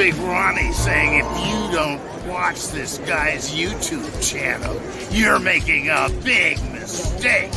Big Ronnie saying if you don't watch this guy's YouTube channel, you're making a big mistake.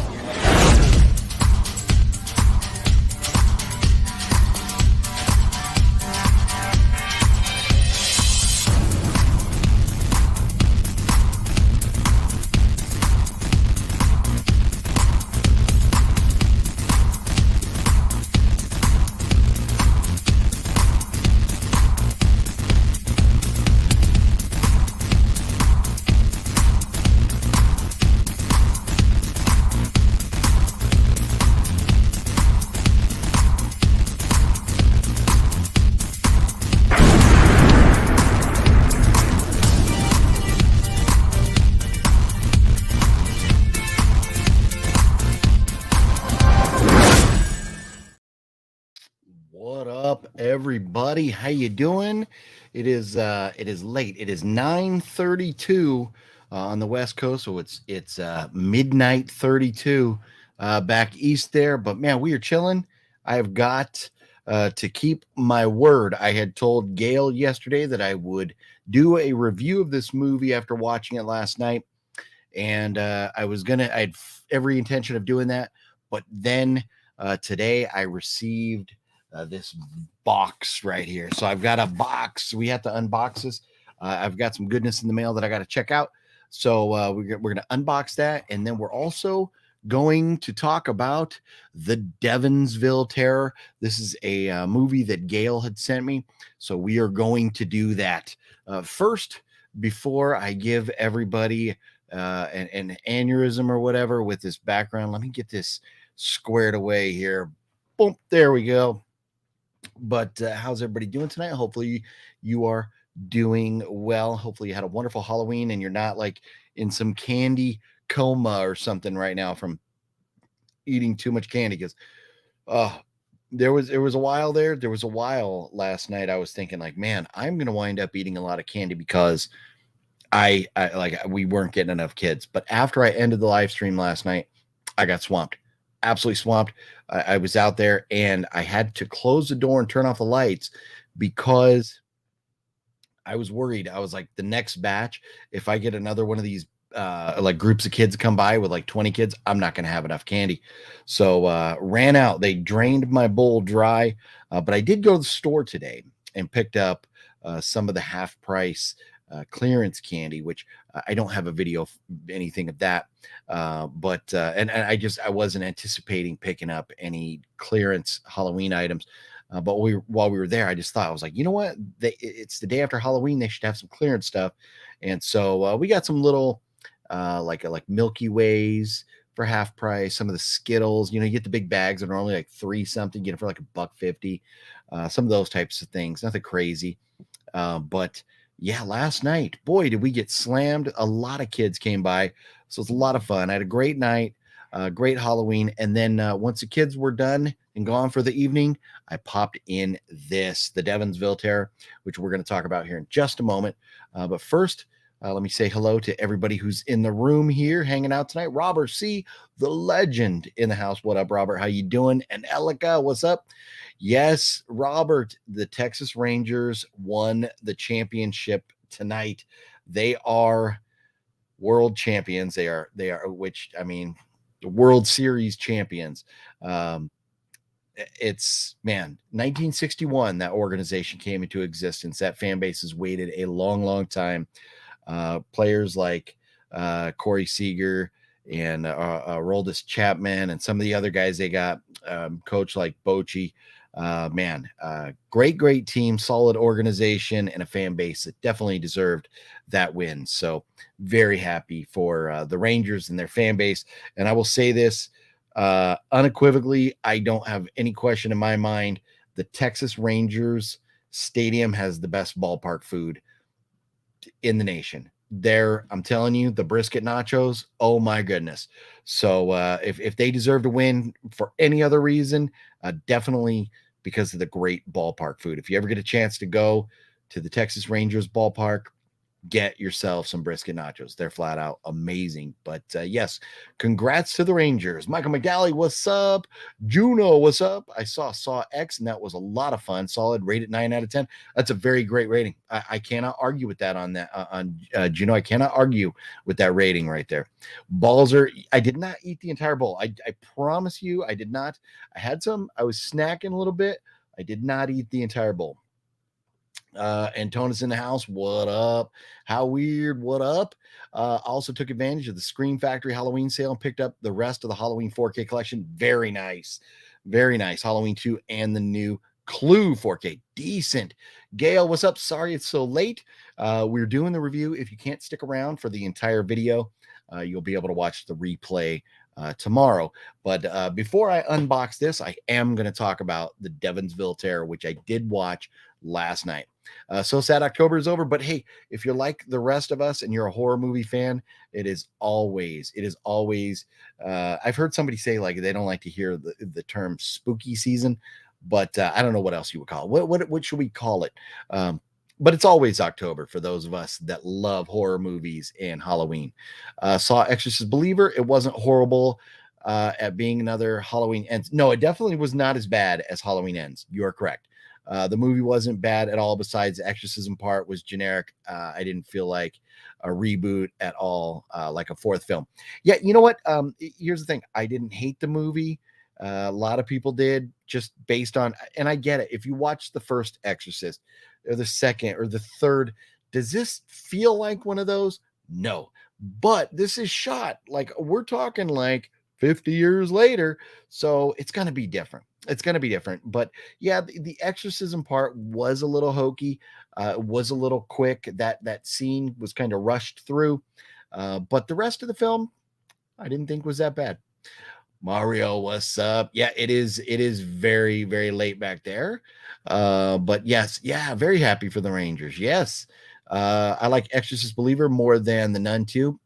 What up, everybody? How you doing? It is late. It is 9:32 on the West Coast, so it's midnight 32 back east there. But man, we are chilling. I have got to keep my word. I had told Gale yesterday that I would do a review of this movie after watching it last night, and I had every intention of doing that. But then today I received this box right here. So I've got a box. We have to unbox this. I've got some goodness in the mail that I got to check out. So we're going to unbox that. And then we're also going to talk about the Devonsville Terror. This is a movie that Gale had sent me. So we are going to do that. First, before I give everybody an aneurysm or whatever with this background, let me get this squared away here. Boom, there we go. But how's everybody doing tonight? Hopefully you are doing well. Hopefully you had a wonderful Halloween and you're not like in some candy coma or something right now from eating too much candy. Because there was a while last night I was thinking like, man, I'm gonna wind up eating a lot of candy because we weren't getting enough kids. But after I ended the live stream last night, I got swamped. Absolutely swamped. I was out there and I had to close the door and turn off the lights because I was worried. I was like, the next batch, if I get another one of these like groups of kids come by with like 20 kids, I'm not going to have enough candy. So ran out. They drained my bowl dry. But I did go to the store today and picked up some of the half price clearance candy, which I don't have a video of anything of that. But I wasn't anticipating picking up any clearance Halloween items. But while we were there, I just thought, I was like, you know what? It's the day after Halloween. They should have some clearance stuff. And so we got some little like Milky Ways for half price. Some of the Skittles, you get the big bags that are only like $3 something, get it for like $1.50. Some of those types of things, nothing crazy. But yeah, last night, boy, did we get slammed. A lot of kids came by. So it's a lot of fun. I had a great night, great Halloween. And then once the kids were done and gone for the evening, I popped in the Devonsville Terror, which we're going to talk about here in just a moment. But first, let me say hello to everybody who's in the room here hanging out tonight. Robert C., the legend in the house. What up, Robert? How you doing? And Elika, what's up? Yes, Robert, the Texas Rangers won the championship tonight. They are world champions. They are, World Series champions. It's 1961, that organization came into existence. That fan base has waited a long, long time. Players like Corey Seager and Roldis Chapman and some of the other guys they got, coach like Bochy. Great team, solid organization, and a fan base that definitely deserved that win. So very happy for the Rangers and their fan base. And I will say this unequivocally, I don't have any question in my mind. The Texas Rangers stadium has the best ballpark food in the nation. I'm telling you, the brisket nachos, oh my goodness. So if they deserve to win for any other reason, definitely because of the great ballpark food. If you ever get a chance to go to the Texas Rangers ballpark, get yourself some brisket nachos. They're flat out amazing. But yes, congrats to the Rangers. Michael McGalley, what's up? Juno, what's up? I Saw X, and that was a lot of fun. Solid, rated 9 out of 10. That's a very great rating. I cannot argue with that on that. Juno, I cannot argue with that rating right there. Balzer, I did not eat the entire bowl. I promise you, I did not. I had some. I was snacking a little bit. I did not eat the entire bowl. Antonis in the house. What up? How weird? What up? Also took advantage of the Scream Factory Halloween sale and picked up the rest of the Halloween 4K collection. Very nice. Very nice. Halloween 2 and the new Clue 4K. Decent. Gale, what's up? Sorry it's so late. We're doing the review. If you can't stick around for the entire video, you'll be able to watch the replay tomorrow. But before I unbox this, I am going to talk about the Devonsville Terror, which I did watch last night. So sad October is over, but hey, if you're like the rest of us and you're a horror movie fan, it is always I've heard somebody say like they don't like to hear the term spooky season, but I don't know what else you would call it. What should we call it? But it's always October for those of us that love horror movies and Halloween. Saw Exorcist Believer. It wasn't horrible at being another Halloween Ends. No, it definitely was not as bad as Halloween Ends. You are correct. The movie wasn't bad at all. Besides the exorcism part was generic. I didn't feel like a reboot at all, like a fourth film. Yeah, you know what? Here's the thing. I didn't hate the movie. A lot of people did, just based on, and I get it. If you watch the first Exorcist or the second or the third, does this feel like one of those? No, but this is shot like we're talking like 50 years later, so it's going to be different. It's going to be different. But yeah, the exorcism part was a little hokey, was a little quick. That scene was kind of rushed through, but the rest of the film I didn't think was that bad. Mario, what's up? Yeah, it is very, very late back there. But yes, yeah, very happy for the Rangers. Yes. I like Exorcist Believer more than the Nun 2.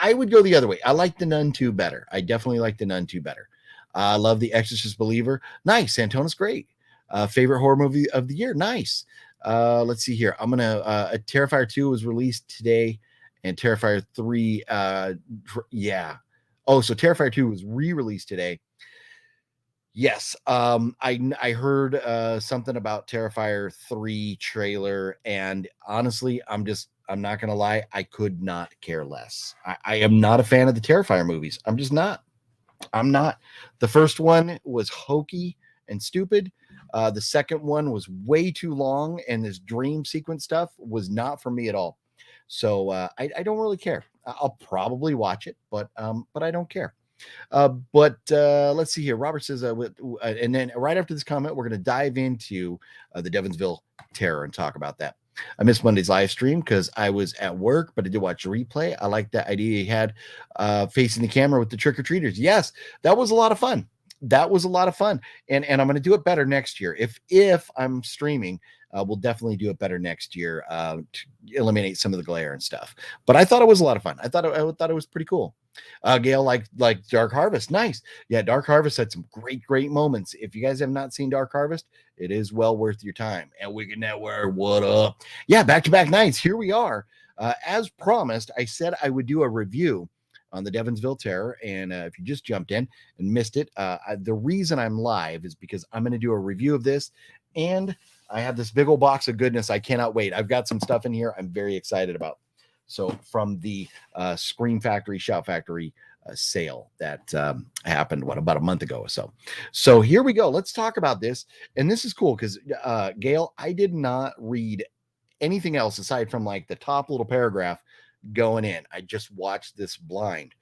I would go the other way. I like the Nun 2 better. I definitely like the Nun 2 better. I love the Exorcist Believer. Nice. Antonis, great. Favorite horror movie of the year. Nice. Let's see here. I'm going to, Terrifier 2 was released today and Terrifier 3. Yeah. Oh, so Terrifier 2 was re-released today. Yes. I heard something about Terrifier 3 trailer, and honestly, I'm not gonna lie, I could not care less. I am not a fan of the Terrifier movies. I'm just not. I'm not. The first one was hokey and stupid. The second one was way too long, and this dream sequence stuff was not for me at all. So I don't really care. I'll probably watch it, but I don't care. But let's see here. Robert says, and then right after this comment, we're going to dive into the Devonsville Terror and talk about that. I missed Monday's live stream because I was at work, but I did watch a replay. I like that idea he had facing the camera with the trick-or-treaters. Yes, that was a lot of fun. That was a lot of fun. And I'm going to do it better next year. If I'm streaming, we'll definitely do it better next year to eliminate some of the glare and stuff. But I thought it was a lot of fun. I thought it was pretty cool. Gale, like Dark Harvest. Nice. Yeah, Dark Harvest had some great moments. If you guys have not seen Dark Harvest, it is well worth your time. And Wicked Network, what up? Yeah, back-to-back nights. Here we are. As promised, I said I would do a review on the Devonsville Terror. And if you just jumped in and missed it, the reason I'm live is because I'm going to do a review of this. And I have this big old box of goodness. I cannot wait. I've got some stuff in here I'm very excited about. So from the Scream Factory, Shout Factory sale that happened, about a month ago or so. So here we go. Let's talk about this. And this is cool because, Gale, I did not read anything else aside from like the top little paragraph going in. I just watched this blind.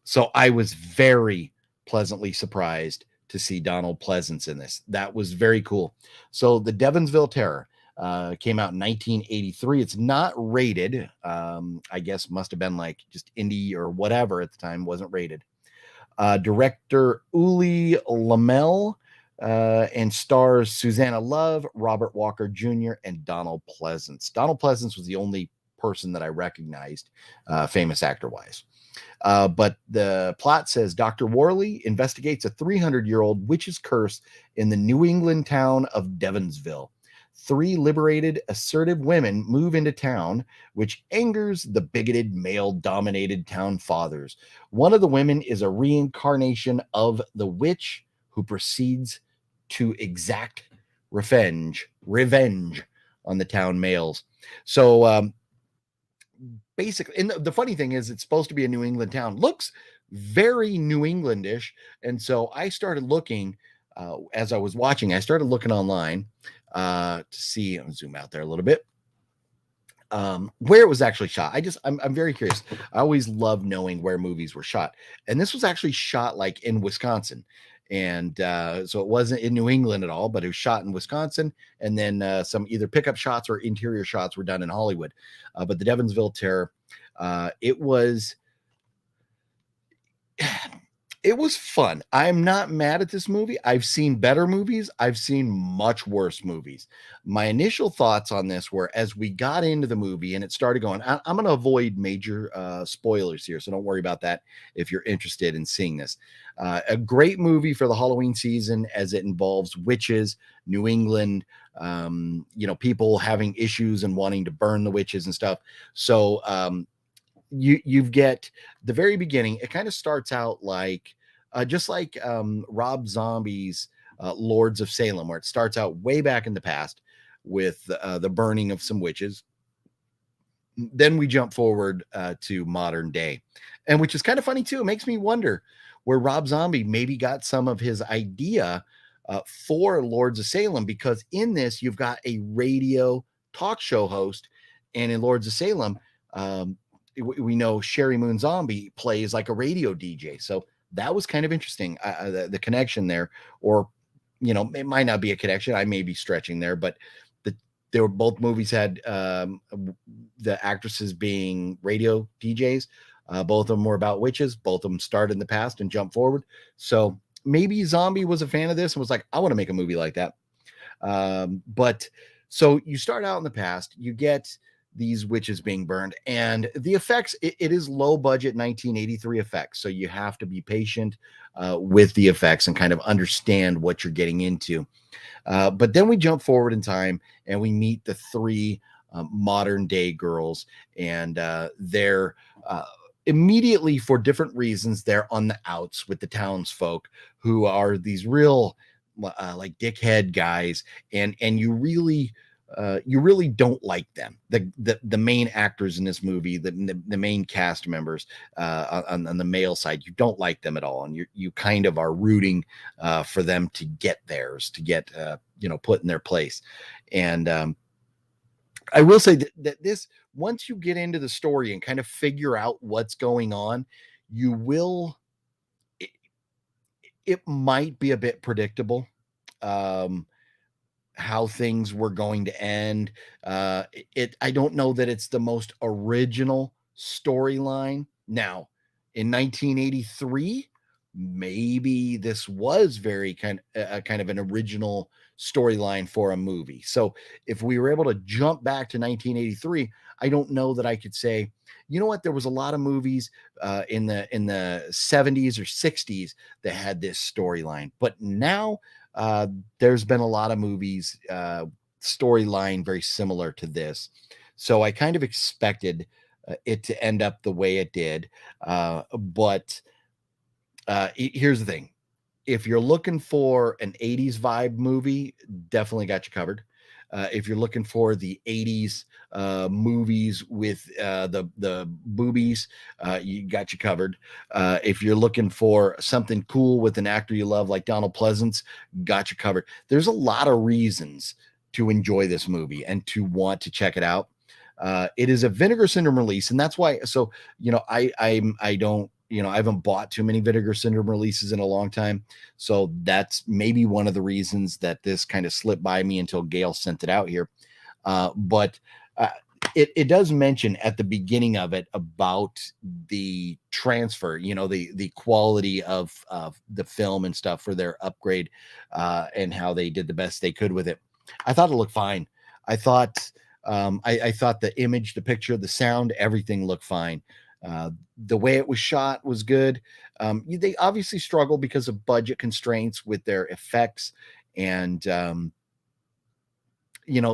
So I was very pleasantly surprised to see Donald Pleasance in this. That was very cool. So the Devonsville Terror came out in 1983. It's not rated. I guess must have been like just indie or whatever at the time. Wasn't rated. Director Uli Lamel and stars Susanna Love, Robert Walker Jr., and Donald Pleasance. Donald Pleasance was the only person that I recognized, famous actor-wise. But the plot says Dr. Worley investigates a 300-year-old witch's curse in the New England town of Devonsville. 3 liberated, assertive women move into town, which angers the bigoted, male-dominated town fathers. One of the women is a reincarnation of the witch who proceeds to exact revenge on the town males. So basically, and the funny thing is, it's supposed to be a New England town. Looks very New Englandish, and so I started looking as I was watching. I started looking online to see. I'll zoom out there a little bit. Where it was actually shot. I'm very curious. I always love knowing where movies were shot, and this was actually shot like in Wisconsin, and so it wasn't in New England at all, but it was shot in Wisconsin, and then some either pickup shots or interior shots were done in Hollywood. But the Devonsville Terror, it was it was fun. I'm not mad at this movie. I've seen better movies. I've seen much worse movies. My initial thoughts on this were as we got into the movie and it started going, I'm going to avoid major spoilers here. So don't worry about that if you're interested in seeing this. A great movie for the Halloween season as it involves witches, New England, people having issues and wanting to burn the witches and stuff. So, you get the very beginning. It kind of starts out like just like Rob Zombie's Lords of Salem, where it starts out way back in the past with the burning of some witches. Then we jump forward to modern day, and which is kind of funny too. It makes me wonder where Rob Zombie maybe got some of his idea for Lords of Salem, because in this you've got a radio talk show host, and in Lords of Salem, we know Sherry Moon Zombie plays like a radio DJ. So that was kind of interesting, the connection there. Or, it might not be a connection. I may be stretching there, but they were both movies had the actresses being radio DJs. Both of them were about witches. Both of them started in the past and jumped forward. So maybe Zombie was a fan of this and was like, I want to make a movie like that. But so you start out in the past, you get these witches being burned, and the effects, it is low budget 1983 effects. So you have to be patient with the effects and kind of understand what you're getting into. But then we jump forward in time and we meet the 3 modern day girls, and they're immediately, for different reasons, they're on the outs with the townsfolk, who are these real like dickhead guys, and you really don't like them. The main actors in this movie, the main cast members on the male side, you don't like them at all, and you kind of are rooting for them to get theirs, to get put in their place. And I will say that this, once you get into the story and kind of figure out what's going on, you will. It might be a bit predictable. How things were going to end. I don't know that it's the most original storyline. Now, in 1983, maybe this was very kind of an original storyline for a movie. So if we were able to jump back to 1983, I don't know that I could say, you know what, there was a lot of movies in the 70s or 60s that had this storyline, but now there's been a lot of movies storyline very similar to this. So I kind of expected it to end up the way it did. But here's the thing. If you're looking for an 80s vibe movie, definitely got you covered. If you're looking for the 80s movies with the boobies, you got you covered. If you're looking for something cool with an actor you love like Donald Pleasance, got you covered. There's a lot of reasons to enjoy this movie and to want to check it out. It is a Vinegar Syndrome release, and that's why. So I don't. I haven't bought too many Vinegar Syndrome releases in a long time. So that's maybe one of the reasons that this kind of slipped by me until Gale sent it out here. But it does mention at the beginning of it about the transfer, the quality of the film and stuff for their upgrade and how they did the best they could with it. I thought it looked fine. I thought I thought the image, the picture, the sound, everything looked fine. The way it was shot was good. They obviously struggle because of budget constraints with their effects, and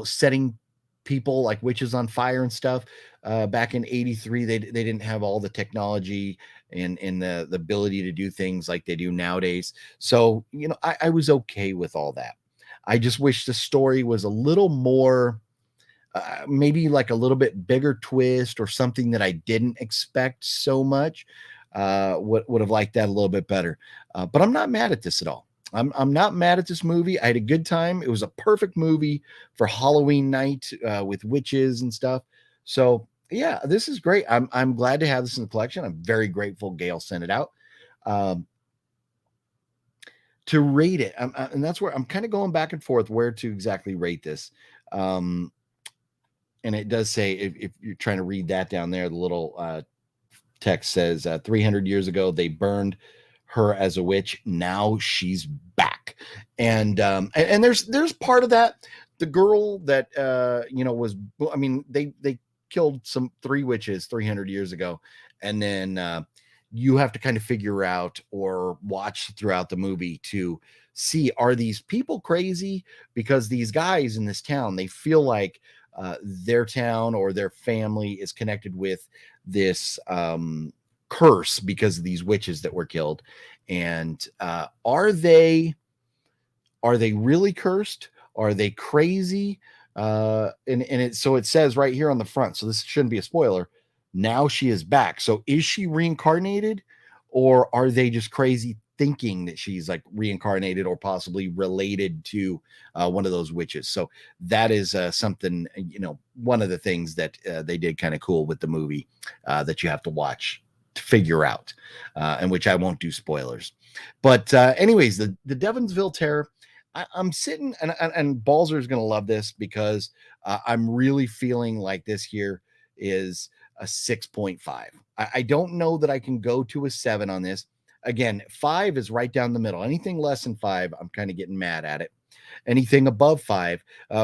setting people like witches on fire and stuff. Back in 83, they didn't have all the technology and the ability to do things like they do nowadays. So, I was okay with all that. I just wish the story was a little more, maybe like a little bit bigger twist or something that I didn't expect so much. Would have liked that a little bit better. But I'm not mad at this at all. I'm not mad at this movie. I had a good time. It was a perfect movie for Halloween night with witches and stuff. So yeah, this is great. I'm glad to have this in the collection. I'm very grateful Gale sent it out. To rate it, and that's where I'm kind of going back and forth where to exactly rate this. And it does say, if you're trying to read that down there, the little text says 300 years ago they burned her as a witch. Now she's back, and there's part of that. The girl that was, I mean, they killed 3 witches 300 years ago, and then you have to kind of figure out or watch throughout the movie to see, are these people crazy? Because these guys in this town, they feel like their town or their family is connected with this curse because of these witches that were killed. And are they really cursed? Are they crazy? So it says right here on the front, so this shouldn't be a spoiler. Now she is back. So is she reincarnated, or are they just crazy thinking that she's like reincarnated or possibly related to one of those witches? So that is something, one of the things that they did kind of cool with the movie that you have to watch to figure out, and which I won't do spoilers. But anyways, the Devonsville Terror, I'm sitting, and Balzer is going to love this because I'm really feeling like this here is a 6.5. I don't know that I can go to a 7 on this. Again, 5 is right down the middle. Anything less than 5, I'm kind of getting mad at it. Anything above 5,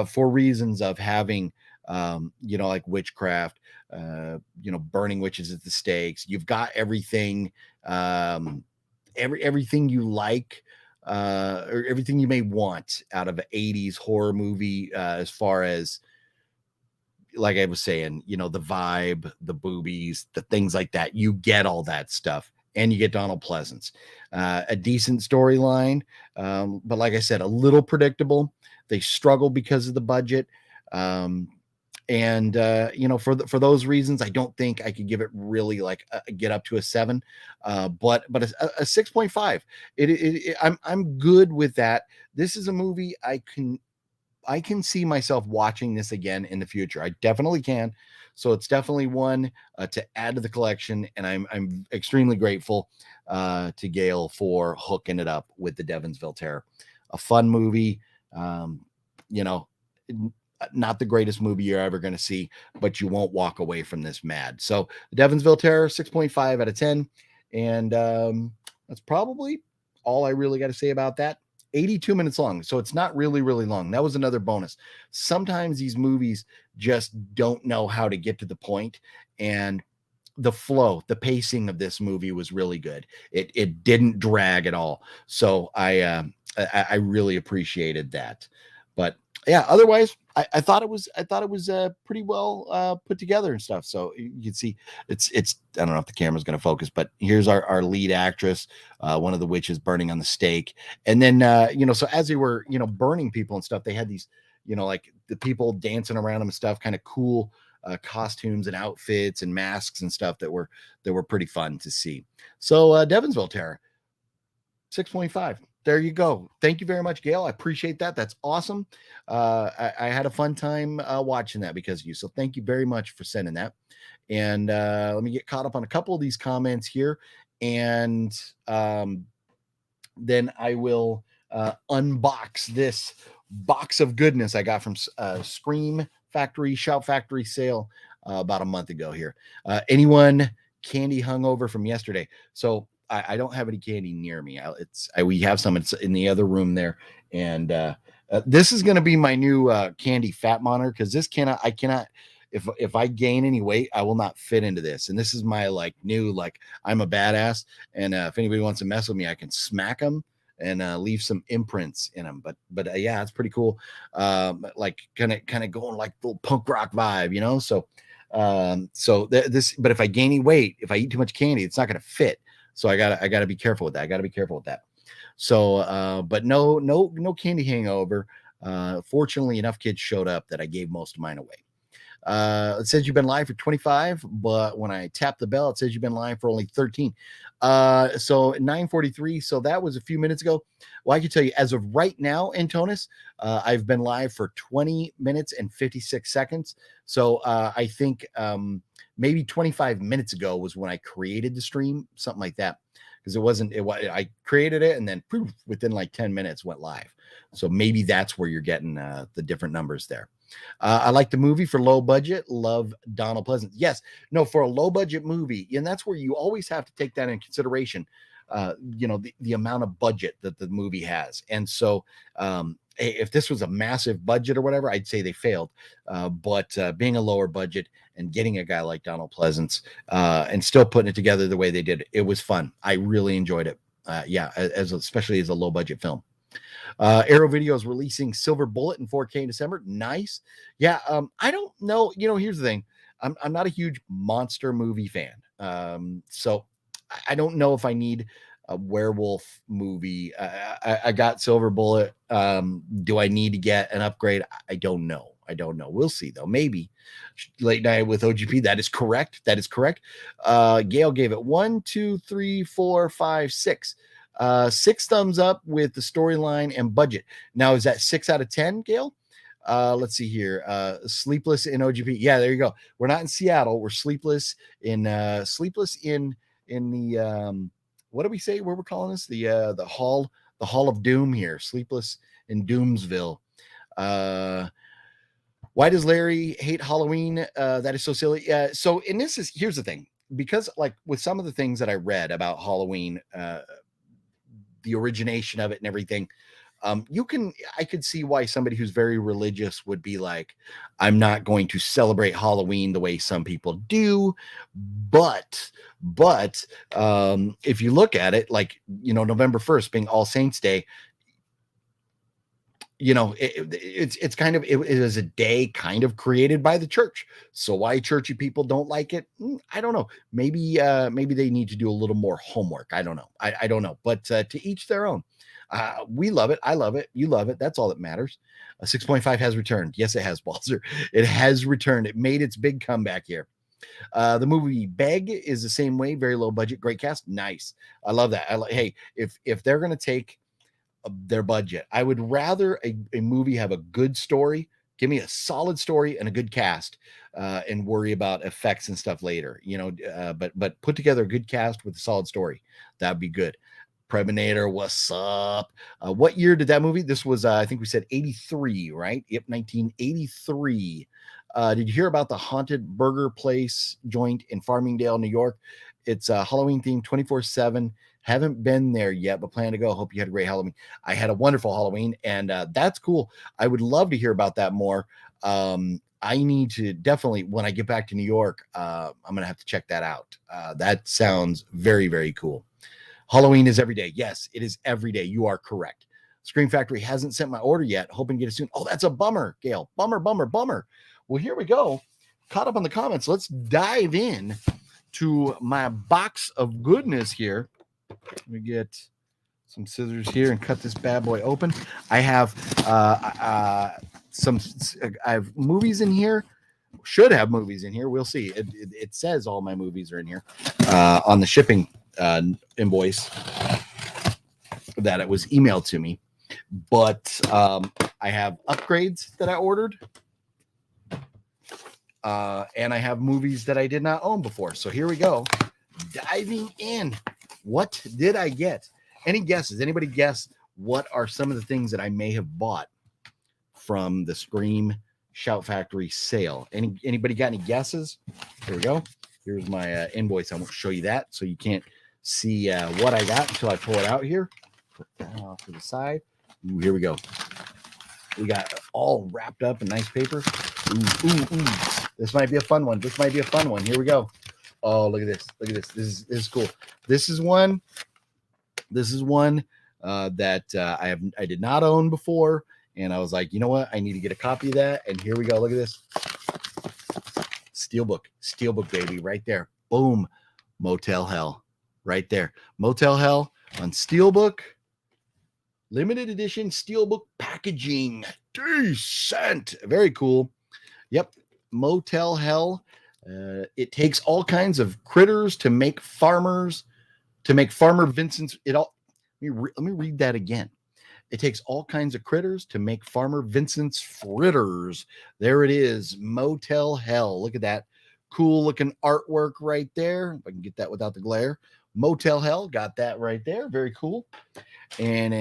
for reasons of having, like witchcraft, burning witches at the stakes. You've got everything, everything you like, or everything you may want out of an 80s horror movie, as far as, like I was saying, the vibe, the boobies, the things like that. You get all that stuff, and you get Donald Pleasance. A decent storyline, but like I said, a little predictable. They struggle because of the budget. For those reasons, I don't think I could give it really like get up to a 7, but a 6.5. I'm good with that. This is a movie I can see myself watching this again in the future. I definitely can. So it's definitely one to add to the collection, and I'm extremely grateful to Gale for hooking it up with the Devonsville Terror. A fun movie, not the greatest movie you're ever going to see, but you won't walk away from this mad. So the Devonsville Terror, 6.5 out of 10. And that's probably all I really got to say about that. 82 minutes long, so it's not really, really long. That was another bonus. Sometimes these movies just don't know how to get to the point, and the flow, the pacing of this movie was really good. It didn't drag at all. So I really appreciated that. But yeah, otherwise, I thought it was pretty well put together and stuff. So you can see it's I don't know if the camera's going to focus, but here's our lead actress, one of the witches burning on the stake. And then so as they were burning people and stuff, they had these like the people dancing around them and stuff, kind of cool costumes and outfits and masks and stuff that were pretty fun to see. So Devonsville Terror, 6.5. There you go. Thank you very much, Gale. I appreciate that. That's awesome. I had a fun time watching that because of you. So thank you very much for sending that. And let me get caught up on a couple of these comments here. And then I will unbox this box of goodness I got from Scream Factory, Shout Factory sale about a month ago here. Anyone candy hungover from yesterday? So I don't have any candy near me. We have some. It's in the other room there, and this is going to be my new candy fat monitor, because I cannot. If I gain any weight, I will not fit into this. And this is my new I'm a badass, and if anybody wants to mess with me, I can smack them and leave some imprints in them. But yeah, it's pretty cool. Like kind of going like little punk rock vibe, you know. So this, but if I gain any weight, if I eat too much candy, it's not going to fit. So I gotta be careful with that. So but no candy hangover. Fortunately, enough kids showed up that I gave most of mine away. It says you've been live for 25, but when I tap the bell, it says you've been live for only 13. So 9:43. So that was a few minutes ago. Well, I can tell you as of right now, Antonis, I've been live for 20 minutes and 56 seconds. So I think maybe 25 minutes ago was when I created the stream, something like that. Because I created it and then poof, within like 10 minutes went live. So maybe that's where you're getting the different numbers there. I like the movie for low budget. Love Donald Pleasance. Yes, no, for a low budget movie, and that's where you always have to take that in consideration. The amount of budget that the movie has, and so if this was a massive budget or whatever, I'd say they failed. But being a lower budget and getting a guy like Donald Pleasance and still putting it together the way they did, it was fun. I really enjoyed it. Especially as a low budget film. Arrow Video is releasing Silver Bullet in 4K in December. Nice. Yeah. I don't know. Here's the thing. I'm not a huge monster movie fan. So I don't know if I need a werewolf movie. I got Silver Bullet. Do I need to get an upgrade? I don't know. We'll see though. Maybe Late Night with OGP. That is correct. Gale gave it 1, 2, 3, 4, 5, 6. 6 thumbs up with the storyline and budget. Now, is that 6 out of 10, Gale? Let's see here. Sleepless in OGP. Yeah, there you go. We're not in Seattle. We're sleepless in the what do we say? Where we're calling this? The hall of doom here. Sleepless in Doomsville. Why does Larry hate Halloween? That is so silly. Here's the thing, because like with some of the things that I read about Halloween, the origination of it and everything, I could see why somebody who's very religious would be like, I'm not going to celebrate Halloween the way some people do. But if you look at it, like, November 1st being All Saints Day, it's kind of, it is a day kind of created by the church. So why churchy people don't like it, I don't know. Maybe they need to do a little more homework. I don't know. I don't know. But to each their own. We love it. I love it. You love it. That's all that matters. 6.5 has returned. Yes, it has, Balzer. It has returned. It made its big comeback here. The movie Beg is the same way. Very low budget. Great cast. Nice. I love that. Hey, if they're going to take their budget, I would rather a movie have a good story. Give me a solid story and a good cast, and worry about effects and stuff later. But put together a good cast with a solid story. That'd be good. Preminator, what's up? What year did that movie? This was, I think we said 83, right? Yep, 1983. Did you hear about the haunted burger place joint in Farmingdale, New York? It's a Halloween themed 24/7. Haven't been there yet, but plan to go. Hope you had a great Halloween. I had a wonderful Halloween, and that's cool. I would love to hear about that more. I need to definitely, when I get back to New York, I'm going to have to check that out. That sounds very, very cool. Halloween is every day. Yes, it is every day. You are correct. Scream Factory hasn't sent my order yet. Hoping to get it soon. Oh, that's a bummer, Gale. Bummer. Well, here we go. Caught up on the comments. Let's dive in to my box of goodness here. Let me get some scissors here and cut this bad boy open. I have I have movies in here. Should have movies in here. We'll see. It says all my movies are in here on the shipping invoice that it was emailed to me. But I have upgrades that I ordered. And I have movies that I did not own before. So here we go. Diving in. What did I get? Any guesses? Anybody guess what are some of the things that I may have bought from the Scream Shout Factory sale? Anybody got any guesses? Here we go. Here's my invoice. I won't show you that, so you can't see what I got until I pull it out here. Put that off to the side. Ooh, here we go. We got it all wrapped up in nice paper. Ooh. This might be a fun one. Here we go. Oh, look at this. This is cool. This is one that I did not own before, and I was like, you know what, I need to get a copy of that. And here we go. Look at this steelbook baby, right there. Boom, Motel Hell, right there. Motel Hell on steelbook, limited edition steelbook packaging, decent, very cool. Yep, Motel Hell. It takes all kinds of critters to make Farmer Vincent's. Let me read that again. It takes all kinds of critters to make Farmer Vincent's fritters. There it is, Motel Hell. Look at that cool looking artwork right there. If I can get that without the glare. Motel Hell, got that right there. Very cool. And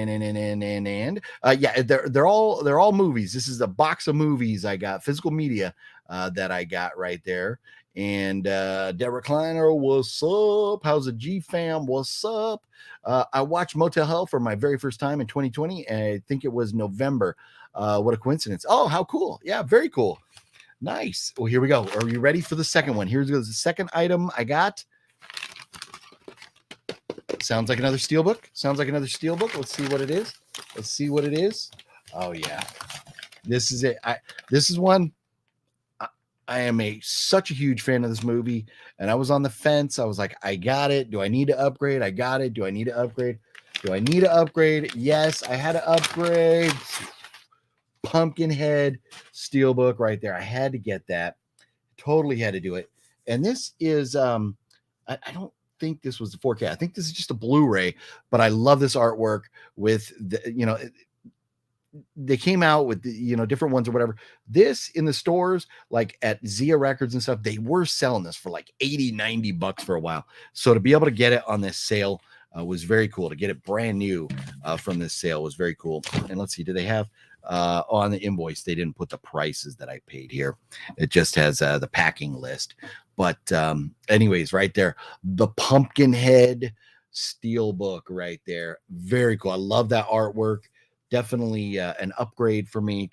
yeah, they're all movies. This is a box of movies I got, physical media that I got right there. And Deborah Kleiner, what's up? How's the G fam? What's up? I watched Motel Hell for my very first time in 2020. And I think it was November. What a coincidence. Oh, how cool. Yeah, very cool. Nice. Well, here we go. Are you ready for the second one? Here's the second item I got. Sounds like another steelbook. Let's see what it is. Oh yeah, this is it. This is one. I am such a huge fan of this movie, and I was on the fence. I was like, I got it. Do I need to upgrade? I got it. Do I need to upgrade? Yes, I had to upgrade. Pumpkinhead steelbook right there. I had to get that. Totally had to do it. And this is I don't think this was the 4K. I think this is just a Blu-ray, but I love this artwork with the, they came out with different ones or whatever. This in the stores, like at Zia Records and stuff, they were selling this for like $80-$90 for a while. So to be able to get it on this sale was very cool. To get it brand new from this sale was very cool. And let's see, do they have on the invoice? They didn't put the prices that I paid here. It just has the packing list. But anyways, right there, the Pumpkinhead steelbook right there. Very cool. I love that artwork. Definitely an upgrade for me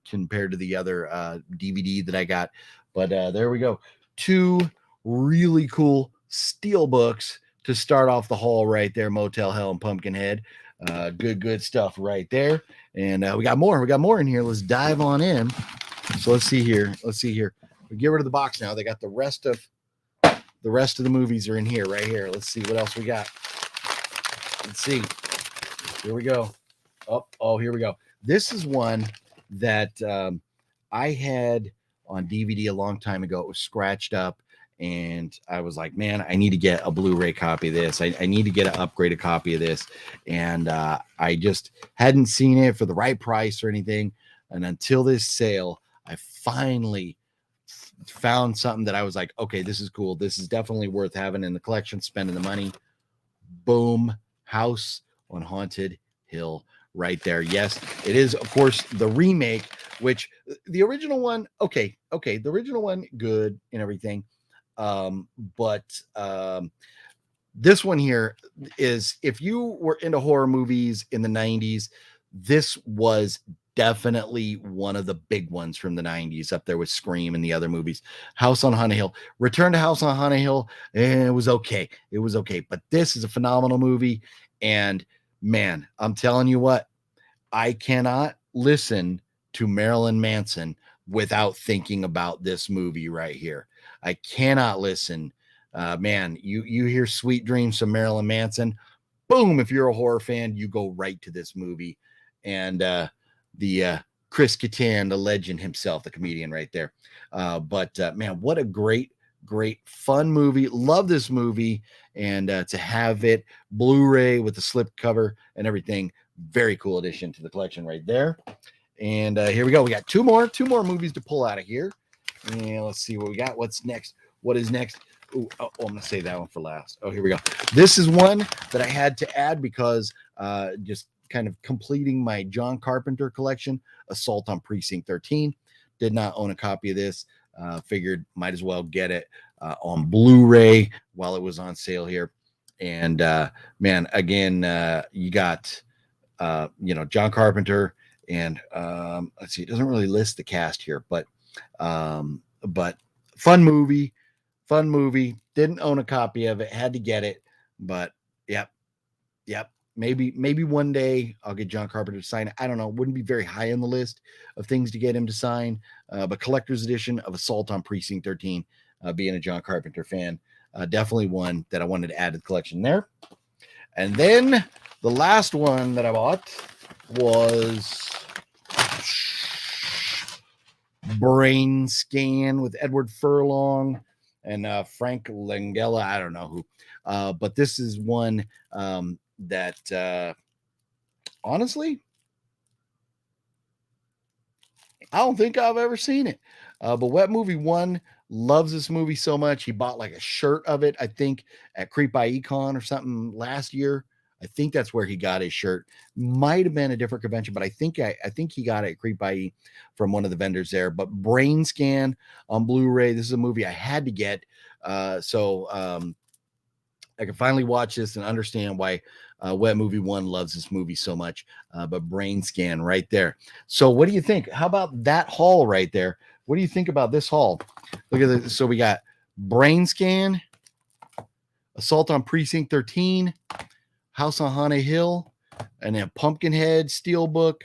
compared to the other DVD that I got. But there we go. Two really cool steelbooks to start off the haul right there. Motel Hell and Pumpkinhead. Good stuff right there. And we got more in here. Let's dive on in. So let's see here. We get rid of the box now. They got the rest of the movies are in here right here. Let's see what else we got. Let's see. Here we go. Oh, here we go. This is one that I had on DVD a long time ago. It was scratched up, and I was like, man, I need to get a Blu-ray copy of this. I need to get an upgraded copy of this. And I just hadn't seen it for the right price or anything. And until this sale, I finally found something that I was like, okay, this is cool. This is definitely worth having in the collection, spending the money. Boom. House on Haunted Hill. Right there. Yes, it is, of course, the remake, which the original one, okay, the original one, good and everything. But this one here is, if you were into horror movies in the 90s, this was definitely one of the big ones from the 90s, up there with Scream and the other movies. House on Haunted Hill. Return to House on Haunted Hill, and it was okay. But this is a phenomenal movie, and man, I'm telling you what, I cannot listen to Marilyn Manson without thinking about this movie right here. I cannot listen. Man, you hear Sweet Dreams from Marilyn Manson, boom, if you're a horror fan, you go right to this movie. And the Chris Kattan, the legend himself, the comedian right there. But man, what a great fun movie. Love this movie. And to have it Blu-ray with the slip cover and everything, very cool addition to the collection right there. And here we go. We got two more movies to pull out of here. And let's see what we got. What's next? What is next? Ooh, I'm gonna save that one for last. Oh, here we go. This is one that I had to add because just kind of completing my John Carpenter collection, Assault on Precinct 13. Did not own a copy of this. Figured might as well get it on Blu-ray while it was on sale here. And man, again, you got John Carpenter, and let's see, it doesn't really list the cast here, but fun movie. Didn't own a copy of it, had to get it, but yep, maybe one day I'll get John Carpenter to sign it. I don't know. Wouldn't be very high on the list of things to get him to sign. But collector's edition of Assault on Precinct 13, being a John Carpenter fan, definitely one that I wanted to add to the collection there. And then the last one that I bought was Brain Scan with Edward Furlong and Frank Langella. I don't know who, but this is one that honestly, I don't think I've ever seen it. But Wet Movie One loves this movie so much. He bought like a shirt of it, I think, at Creepie Con or something last year. I think that's where he got his shirt. Might have been a different convention, but I think he got it at Creepie from one of the vendors there. But Brain Scan on Blu-ray. This is a movie I had to get. So I can finally watch this and understand why Wet Movie One loves this movie so much. But Brain Scan right there. So what do you think? How about that haul right there? What do you think about this haul? Look at this. So we got Brain Scan, Assault on Precinct 13, House on Haunted Hill, and then Pumpkinhead Steelbook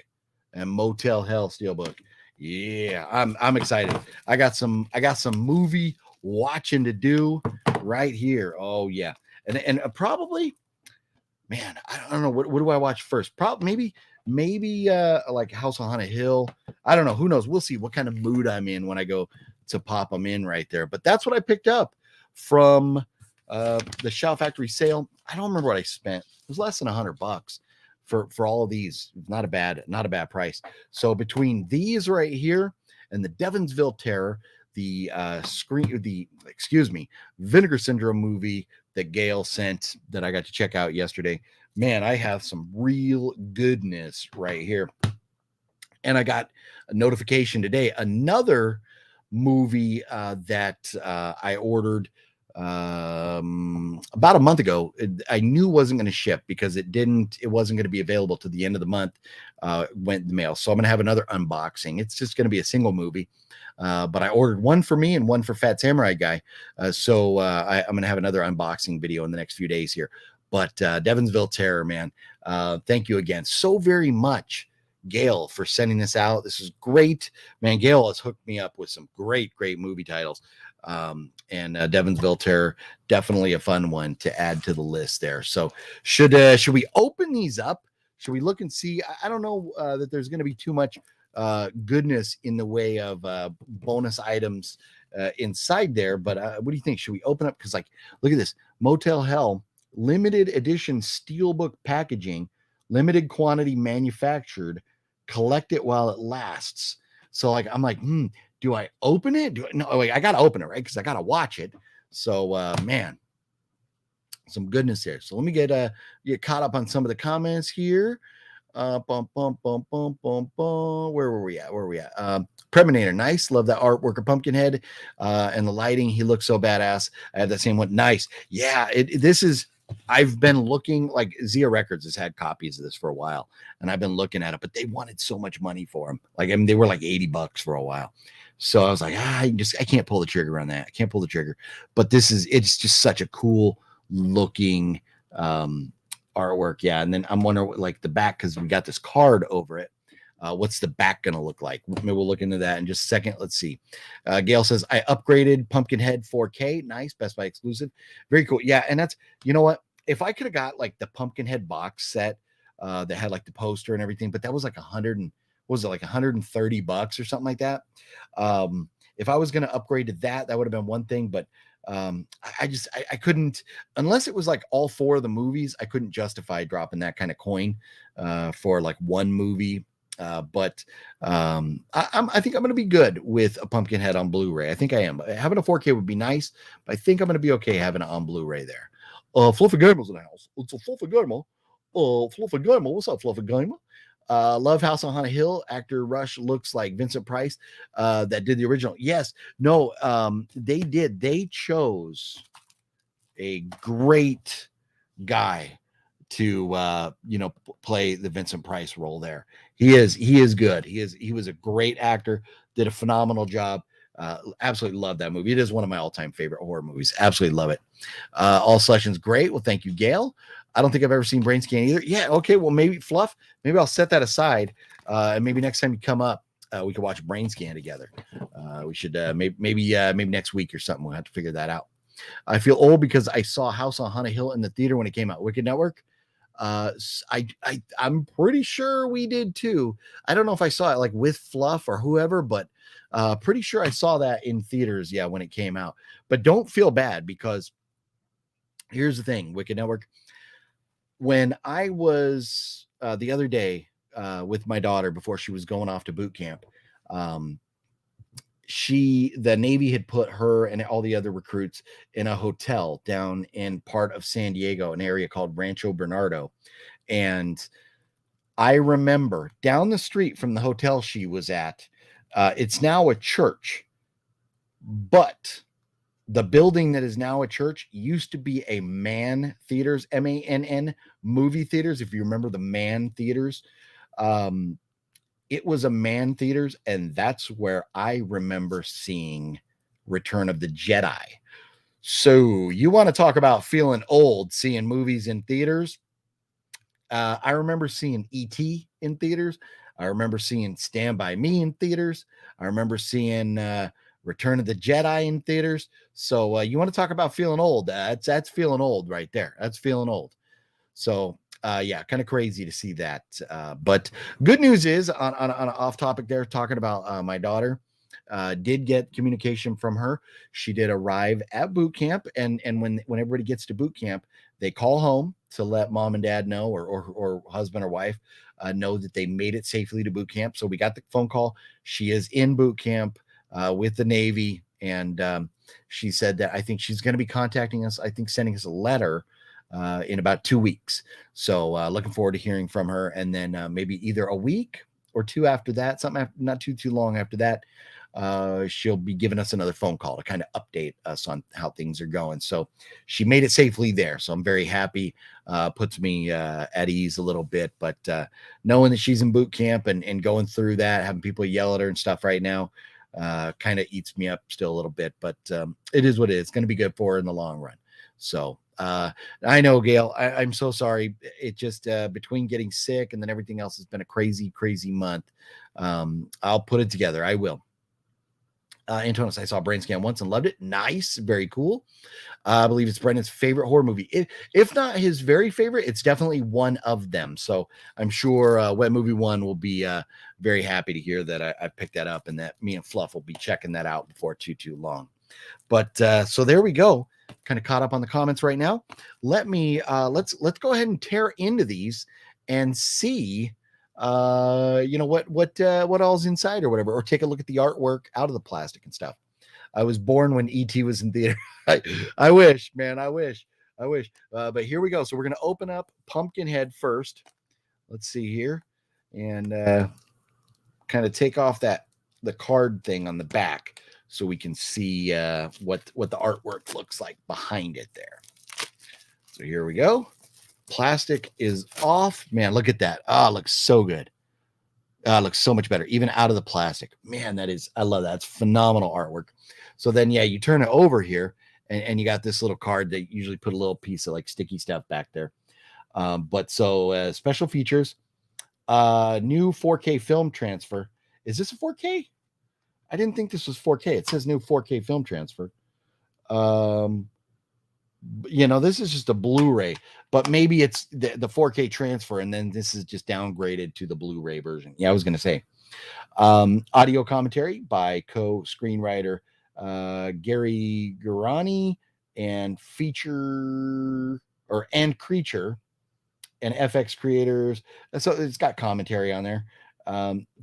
and Motel Hell Steelbook. Yeah, I'm excited. I got some movie watching to do right here. Oh yeah. And probably, man, I don't know. What do I watch first? Probably maybe like House on Haunted Hill. I don't know. Who knows? We'll see what kind of mood I'm in when I go to pop them in right there. But that's what I picked up from the Shout Factory sale. I don't remember what I spent. It was less than $100 for all of these. Not a bad price. So between these right here and the Devonsville Terror, the Vinegar Syndrome movie that Gale sent that I got to check out yesterday. Man, I have some real goodness right here. And I got a notification today, another movie that I ordered about a month ago. I knew wasn't going to ship because it wasn't going to be available to the end of the month. Went in the mail. So I'm going to have another unboxing. It's just going to be a single movie. But I ordered one for me and one for Fat Samurai Guy. So I'm going to have another unboxing video in the next few days here. But Devonsville Terror, man, thank you again so very much, Gale, for sending this out. This is great, man. Gale has hooked me up with some great movie titles. And Devonsville Terror, definitely a fun one to add to the list there. So should we open these up? Should we look and see? I don't know that there's going to be too much goodness in the way of bonus items inside there, but what do you think? Should we open up? Because like, look at this Motel Hell limited edition steelbook packaging, limited quantity manufactured, collect it while it lasts. So like, I'm like, do I open it? No, wait, I gotta open it, right? Because I gotta watch it. So man, some goodness there. So let me get caught up on some of the comments here. Where were we at? Preminator, nice. Love that artwork of Pumpkinhead and the lighting. He looks so badass. I have that same one. Nice. Yeah, this is. I've been looking, like Zia Records has had copies of this for a while, and I've been looking at it, but they wanted so much money for them. Like, I mean, they were like $80 for a while. So I was like, I can't pull the trigger on that. I can't pull the trigger. But it's just such a cool looking artwork. Yeah. And then I'm wondering what, like the back, because we got this card over it. What's the back going to look like? Maybe we'll look into that in just a second. Let's see. Gale says, I upgraded Pumpkinhead 4K. Nice. Best Buy exclusive. Very cool. Yeah. And that's, you know what? If I could have got like the Pumpkinhead box set that had like the poster and everything, but that was like $130 or something like that. If I was going to upgrade to that would have been one thing, but I couldn't, unless it was like all four of the movies, I couldn't justify dropping that kind of coin for like one movie. But I think I'm going to be good with a Pumpkinhead on Blu-ray. I think I am. Having a 4K would be nice, but I think I'm going to be okay having it on Blu-ray there. Fluffy Gamer's in the house. It's a Fluffy Gamer. Fluffy Gamer. What's up, Fluffy Gamer? Love House on Haunted Hill. Actor Rush looks like Vincent Price that did the original. Yes. No, they did. They chose a great guy to play the Vincent Price role there. He is good. He was a great actor, did a phenomenal job. Absolutely love that movie. It is one of my all-time favorite horror movies. Absolutely love it. All selections great. Well, thank you, Gale. I don't think I've ever seen Brain Scan either. Yeah, okay, well, maybe Fluff, maybe I'll set that aside. And maybe next time you come up, we could watch Brain Scan together. We should maybe next week or something. We'll have to figure that out. I feel old because I saw House on Haunted Hill in the theater when it came out. Wicked Network. I'm pretty sure we did too. I don't know if I saw it like with Fluff or whoever, but pretty sure I saw that in theaters. Yeah, when it came out. But don't feel bad, because here's the thing, Wicked Network. When I was the other day with my daughter before she was going off to boot camp, the Navy had put her and all the other recruits in a hotel down in part of San Diego, an area called Rancho Bernardo. And I remember down the street from the hotel she was at, it's now a church, but the building that is now a church used to be a Mann Theaters, MANN movie theaters. If you remember the Mann Theaters, it was a Mann Theaters, and that's where I remember seeing Return of the Jedi. So you want to talk about feeling old, seeing movies in theaters? I remember seeing E.T. in theaters. I remember seeing Stand By Me in theaters. I remember seeing Return of the Jedi in theaters. So you want to talk about feeling old? That's feeling old right there. That's feeling old. So yeah, kind of crazy to see that. But good news is, on an off topic there, talking about my daughter, did get communication from her. She did arrive at boot camp, and when everybody gets to boot camp, they call home to let mom and dad know, or husband or wife know that they made it safely to boot camp. So we got the phone call. She is in boot camp with the Navy, and she said that I think she's going to be contacting us. I think sending us a letter in about 2 weeks. So looking forward to hearing from her. And then maybe either a week or two after that, something after, not too long after that, she'll be giving us another phone call to kind of update us on how things are going. So she made it safely there. So I'm very happy. Puts me at ease a little bit, but knowing that she's in boot camp and going through that, having people yell at her and stuff right now, kind of eats me up still a little bit, but it is what it is. It's going to be good for her in the long run. So I know, Gale, I'm so sorry. It just between getting sick and then everything else has been a crazy month. I'll put it together. I will. Antonis, I saw Brain Scan once and loved it. Nice, very cool. I believe it's Brendan's favorite horror movie. If not his very favorite, it's definitely one of them. So I'm sure Wet Movie One will be very happy to hear that I picked that up, and that me and Fluff will be checking that out before too long. But so there we go. Kind of caught up on the comments right now. Let me let's go ahead and tear into these and see what all's inside or whatever, or take a look at the artwork out of the plastic and stuff. I was born when ET was in theater. I wish, man. I wish. But here we go. So we're going to open up Pumpkinhead first. Let's see here, and kind of take off the card thing on the back so we can see what the artwork looks like behind it there. So here we go. Plastic is off. Man, look at that. Oh, it looks so good. Looks so much better, even out of the plastic. Man, I love that. It's phenomenal artwork. So then, yeah, you turn it over here, and you got this little card that usually put a little piece of like sticky stuff back there. But so special features, new 4K film transfer. Is this a 4K? I didn't think this was 4K. It says new 4K film transfer. This is just a Blu-ray, but maybe it's the 4K transfer, and then this is just downgraded to the Blu-ray version. Yeah, I was going to say. Audio commentary by co-screenwriter Gary Garani and Creature and FX creators. So it's got commentary on there.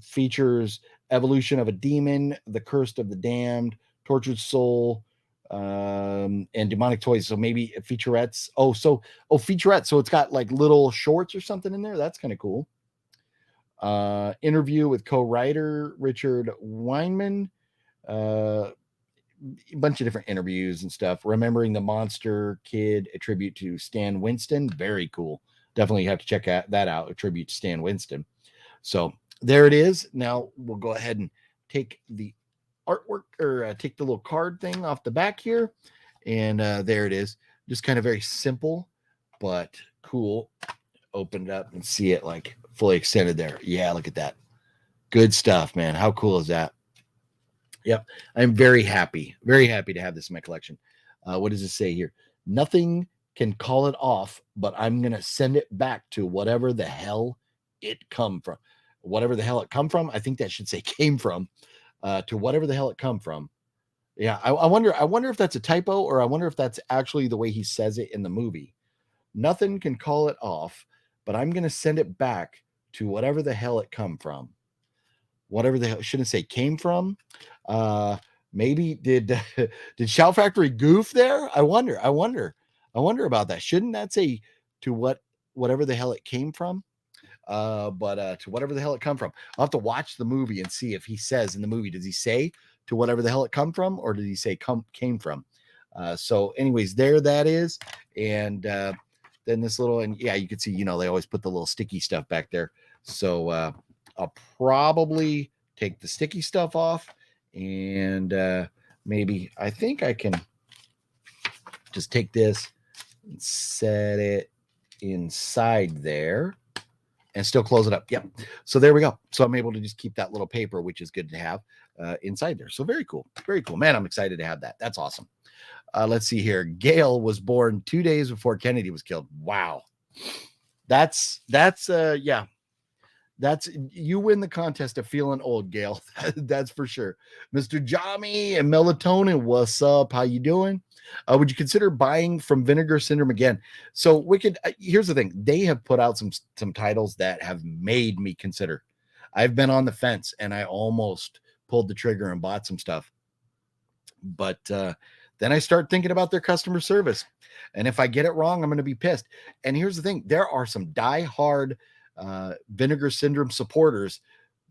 Features Evolution of a Demon, The Curse of the Damned, Tortured Soul, and Demonic Toys. So maybe featurettes. Featurettes. So it's got like little shorts or something in there. That's kind of cool. Interview with co-writer Richard Weinman. A bunch of different interviews and stuff. Remembering the Monster Kid, a tribute to Stan Winston. Very cool. Definitely have to check that out. A tribute to Stan Winston. So there it is. Now we'll go ahead and take the artwork, or take the little card thing off the back here, and there it is. Just kind of very simple, but cool. Open it up and see it like fully extended there. Yeah, look at that. Good stuff, man. How cool is that? Yep. I'm very happy to have this in my collection. What does it say here? Nothing can call it off, but I'm going to send it back to whatever the hell it come from. Whatever the hell it come from. I think that should say came from, to whatever the hell it come from. Yeah. I wonder if that's a typo, or I wonder if that's actually the way he says it in the movie. Nothing can call it off, but I'm going to send it back to whatever the hell it come from. Whatever the hell, shouldn't say came from. Maybe did Shout Factory goof there? I wonder about that. Shouldn't that say to whatever the hell it came from? But to whatever the hell it come from. I'll have to watch the movie and see if he says in the movie, does he say to whatever the hell it come from, or did he say came from? So anyways, there that is. And then this little, and yeah, you can see, they always put the little sticky stuff back there. So I'll probably take the sticky stuff off, and maybe I think I can just take this and set it inside there and still close it up. Yep. So there we go. So I'm able to just keep that little paper, which is good to have inside there. So very cool. Very cool, man. I'm excited to have that. That's awesome. Let's see here. Gale was born 2 days before Kennedy was killed. Wow. That's you win the contest of feeling old, Gale. That's for sure. Mr. Jami and Melatonin, what's up? How you doing? Would you consider buying from Vinegar Syndrome again? So Wicked, here's the thing. They have put out some titles that have made me consider. I've been on the fence, and I almost pulled the trigger and bought some stuff. But then I start thinking about their customer service. And if I get it wrong, I'm going to be pissed. And here's the thing. There are some die-hard Vinegar Syndrome supporters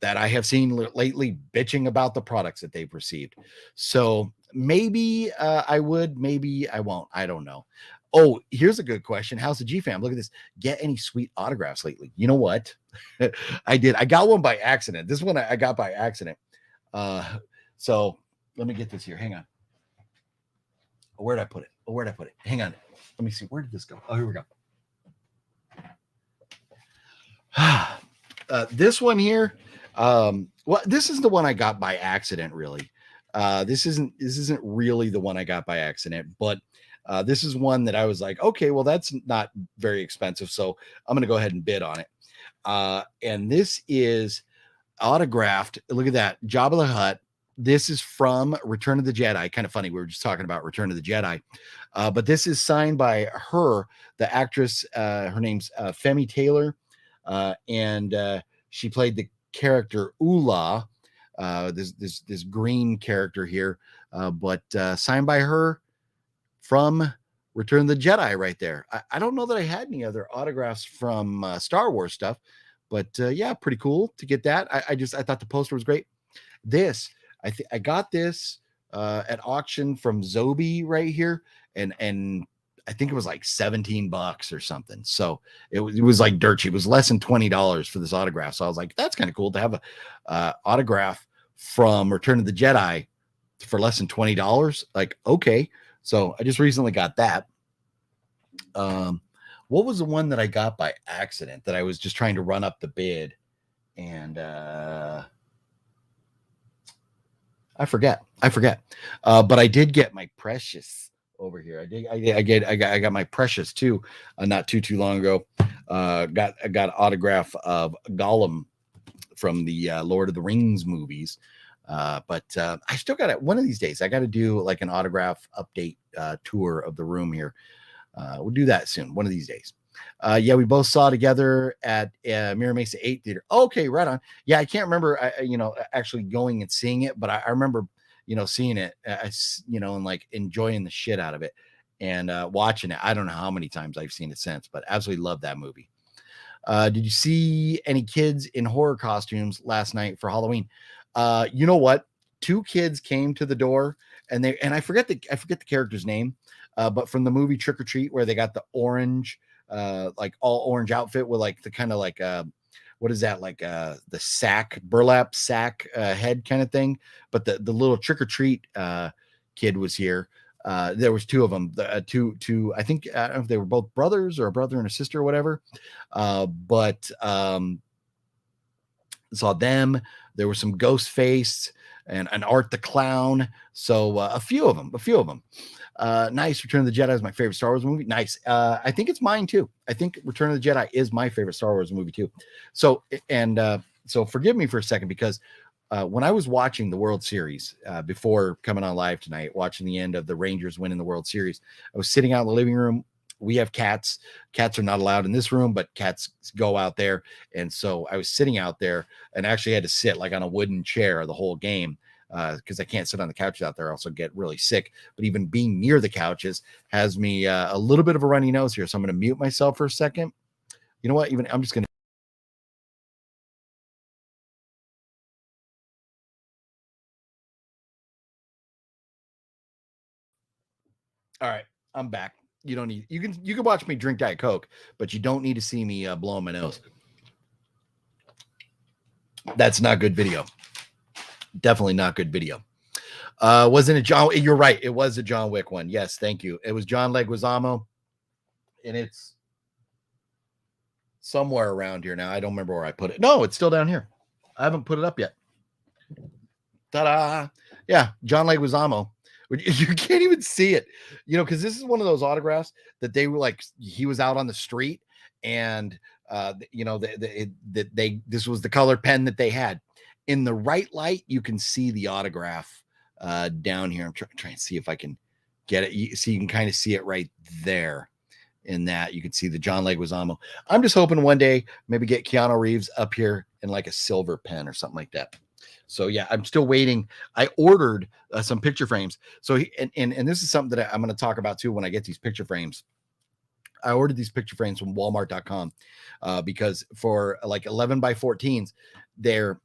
that I have seen lately bitching about the products that they've received. So maybe I would, maybe I won't. I don't know. Oh, here's a good question. How's the G fam? Look at this. Get any sweet autographs lately? You know what? I did. I got one by accident. This one I got by accident. So let me get this here. Hang on. Where'd I put it? Hang on. Let me see. Where did this go? Oh, here we go. This one here, this is the one I got by accident, really. This isn't really the one I got by accident, but this is one that I was like, okay, well, that's not very expensive, so I'm going to go ahead and bid on it. And this is autographed. Look at that. Jabba the Hutt. This is from Return of the Jedi. Kind of funny. We were just talking about Return of the Jedi. But this is signed by her, the actress. Her name's Femi Taylor. And she played the character Ula, this green character here, but signed by her from Return of the Jedi right there. I don't know that I had any other autographs from Star Wars stuff, but yeah, pretty cool to get that. I thought the poster was great. This, I got this at auction from Zobi right here, and I think it was like $17 or something. So it was like dirt cheap. It was less than $20 for this autograph. So I was like, that's kind of cool to have a autograph from Return of the Jedi for less than $20. Like, okay. So I just recently got that. What was the one that I got by accident that I was just trying to run up the bid? And I forget. But I did get my Precious over here. I got my Precious too, not too long ago. Got an autograph of Gollum from the Lord of the Rings movies. But I still got it. One of these days, I got to do like an autograph update tour of the room here. We'll do that soon. One of these days. Yeah, we both saw together at Mira Mesa 8 Theater. Okay, right on. Yeah, I can't remember, actually going and seeing it, but I remember, seeing it, and like enjoying the shit out of it and watching it. I don't know how many times I've seen it since, but absolutely love that movie. Did you see any kids in horror costumes last night for Halloween? You know what? 2 kids came to the door, and I forget the character's name, but from the movie Trick or Treat, where they got the orange, like all orange outfit with like the kind of like what is that, like the burlap sack head kind of thing. But the little Trick or Treat kid was here. There was two of them, two, I think, I don't know if they were both brothers or a brother and a sister or whatever. But saw them. There was some Ghostface and Art the Clown. So a few of them. Nice. Return of the Jedi is my favorite Star Wars movie. Nice. I think it's mine too. I think Return of the Jedi is my favorite Star Wars movie too. So, so forgive me for a second, because when I was watching the World Series before coming on live tonight, watching the end of the Rangers winning the World Series, I was sitting out in the living room. We have cats. Cats are not allowed in this room, but cats go out there. And so I was sitting out there and actually had to sit like on a wooden chair the whole game, because I can't sit on the couch out there. I also get really sick. But even being near the couches has me a little bit of a runny nose here. So I'm going to mute myself for a second. You know what? I'm just going to. All right, I'm back. You don't need, you can watch me drink Diet Coke, but you don't need to see me blowing my nose. That's not good video. Definitely not good video. Wasn't it John? You're right. It was a John Wick one. Yes, thank you. It was John Leguizamo, and it's somewhere around here now. I don't remember where I put it. No, it's still down here. I haven't put it up yet. Ta-da! Yeah, John Leguizamo. You can't even see it, because this is one of those autographs that they were like, he was out on the street, and this was the color pen that they had. In the right light, you can see the autograph down here. I'm trying to see if I can get it. So you can kind of see it right there. In that, you can see the John Leguizamo. I'm just hoping one day maybe get Keanu Reeves up here in like a silver pen or something like that. So yeah, I'm still waiting. I ordered some picture frames. So and this is something that I'm going to talk about too when I get these picture frames. I ordered these picture frames from Walmart.com because for like 11 by 14s, they're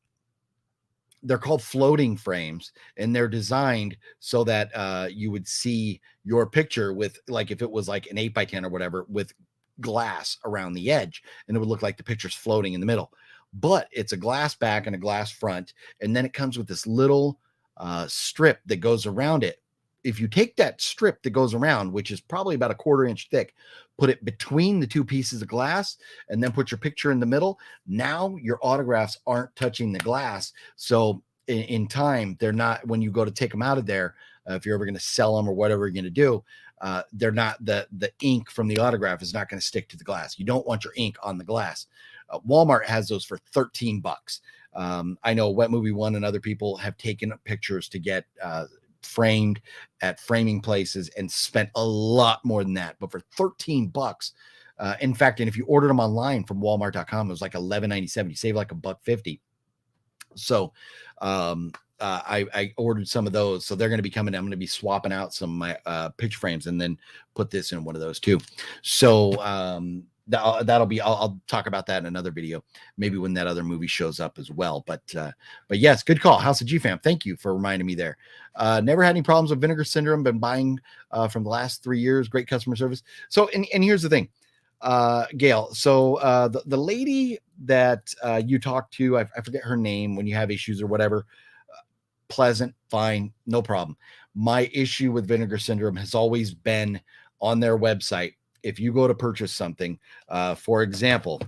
called floating frames, and they're designed so that you would see your picture with, like, if it was like an 8 by 10 or whatever, with glass around the edge, and it would look like the picture's floating in the middle. But it's a glass back and a glass front, and then it comes with this little strip that goes around it. If you take that strip that goes around, which is probably about a 1/4 inch thick, put it between the two pieces of glass, and then put your picture in the middle, now your autographs aren't touching the glass. So in time, they're not, when you go to take them out of there, if you're ever going to sell them or whatever you're going to do, they're not, the ink from the autograph is not going to stick to the glass. You don't want your ink on the glass. Walmart has those for $13. I know Wet Movie One and other people have taken pictures to get framed at framing places and spent a lot more than that, but for $13, in fact, and if you ordered them online from Walmart.com, it was like $11.97. You save like $1.50. So I ordered some of those, so they're going to be coming. I'm going to be swapping out some of my picture frames and then put this in one of those too. So that'll be, I'll talk about that in another video, maybe when that other movie shows up as well. But yes, good call, House of G Fam. Thank you for reminding me there. Never had any problems with Vinegar Syndrome. Been buying from the last 3 years. Great customer service. So and here's the thing, Gale. So the lady that you talk to, I forget her name, when you have issues or whatever, pleasant, fine, no problem. My issue with Vinegar Syndrome has always been on their website. If you go to purchase something, for example,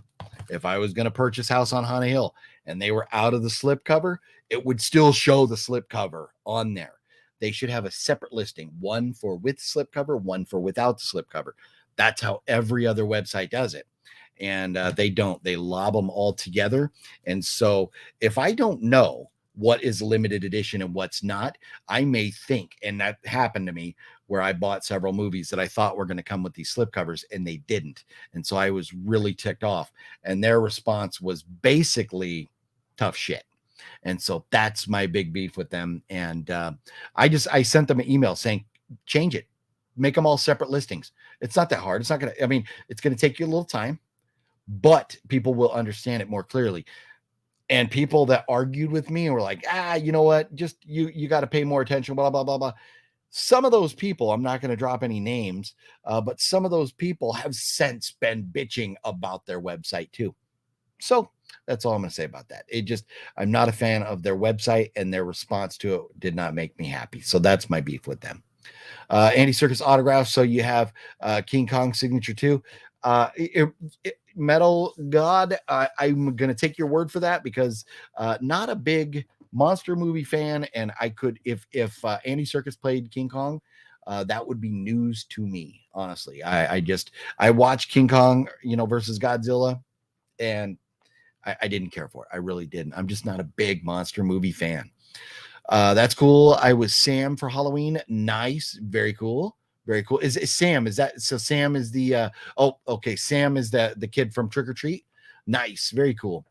if I was going to purchase House on Haunted Hill and they were out of the slipcover, it would still show the slipcover on there. They should have a separate listing, one for with slipcover, one for without the slipcover. That's how every other website does it. And they don't. They lob them all together. And so if I don't know what is limited edition and what's not, I may think, and that happened to me, where I bought several movies that I thought were going to come with these slipcovers and they didn't. And so I was really ticked off. And their response was basically tough shit. And so that's my big beef with them. And I sent them an email saying, change it, make them all separate listings. It's not that hard. It's not going to, I mean, it's going to take you a little time, but people will understand it more clearly. And people that argued with me were like, you know what, just you got to pay more attention, blah, blah, blah, blah. Some of those people, I'm not going to drop any names, but some of those people have since been bitching about their website too. So that's all I'm going to say about that. I'm not a fan of their website, and their response to it did not make me happy. So that's my beef with them. Andy Circus autograph. So you have King Kong signature too. Metal God, I'm going to take your word for that because not a big monster movie fan, and I could if Andy Circus played King Kong, that would be news to me. Honestly, I watched King Kong, versus Godzilla, and I didn't care for it. I really didn't. I'm just not a big monster movie fan. That's cool. I was Sam for Halloween. Nice. Very cool. Very cool. Is Sam? Is that so? Sam is the oh, okay. Sam is the kid from Trick or Treat. Nice. Very cool.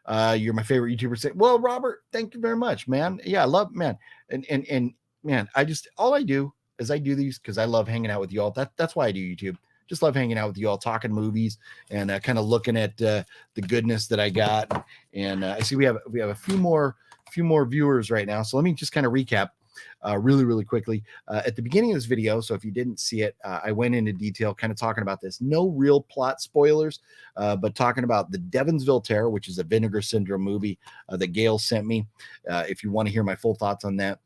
You're my favorite YouTuber. Well, Robert, thank you very much, man. Yeah, I love, man. And man, all I do is I do these because I love hanging out with you all. That's why I do YouTube. Just love hanging out with you all, talking movies and kind of looking at the goodness that I got. And I see we have a few more viewers right now. So let me just kind of recap really, really quickly. At the beginning of this video, so if you didn't see it, I went into detail kind of talking about this. No real plot spoilers, but talking about the Devonsville Terror, which is a Vinegar Syndrome movie that Gale sent me. If you want to hear my full thoughts on that,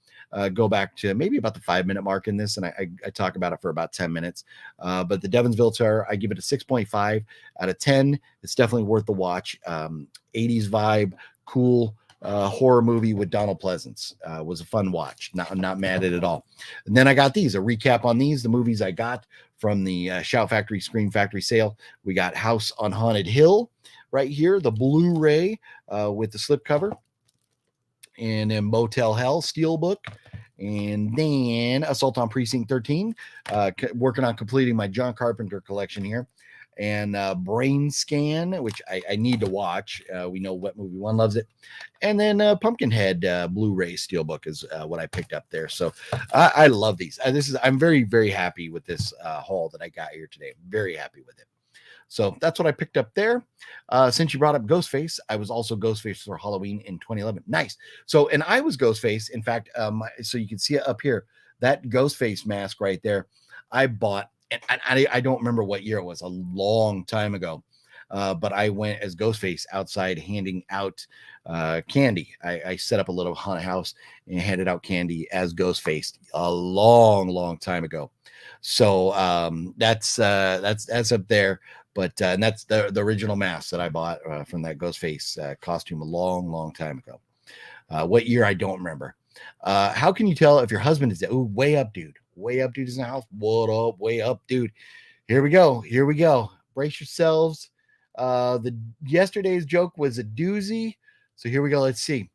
go back to maybe about the 5-minute mark in this, and I talk about it for about 10 minutes. But the Devonsville Terror, I give it a 6.5 out of 10. It's definitely worth the watch. 80s vibe, cool. Horror movie with Donald Pleasance. Was a fun watch. I'm not mad at it all. And then I got a recap on the movies I got from the Shout Factory Scream Factory sale. We got House on Haunted Hill right here, the Blu-ray with the slipcover, and then Motel Hell Steelbook, and then Assault on Precinct 13. Working on completing my John Carpenter collection here. And Brain Scan, which I need to watch. We know What Movie One loves it. And then Pumpkinhead Blu-ray Steelbook is what I picked up there. So I love these. I'm very, very happy with this haul that I got here today. Very happy with it. So that's what I picked up there. Since you brought up Ghostface, I was also Ghostface for Halloween in 2011. Nice. So, and I was Ghostface. In fact, so you can see it up here, that Ghostface mask right there, I bought. And I don't remember what year it was, a long time ago. But I went as Ghostface outside handing out candy. I set up a little haunted house and handed out candy as Ghostface a long, long time ago. So that's up there. But and that's the original mask that I bought from that Ghostface costume a long, long time ago. What year I don't remember. How can you tell if your husband is dead? Ooh, way up, dude. Way up, dude, is in the house. What up? Way up, dude. Here we go. Here we go. Brace yourselves. The yesterday's joke was a doozy. So here we go. Let's see.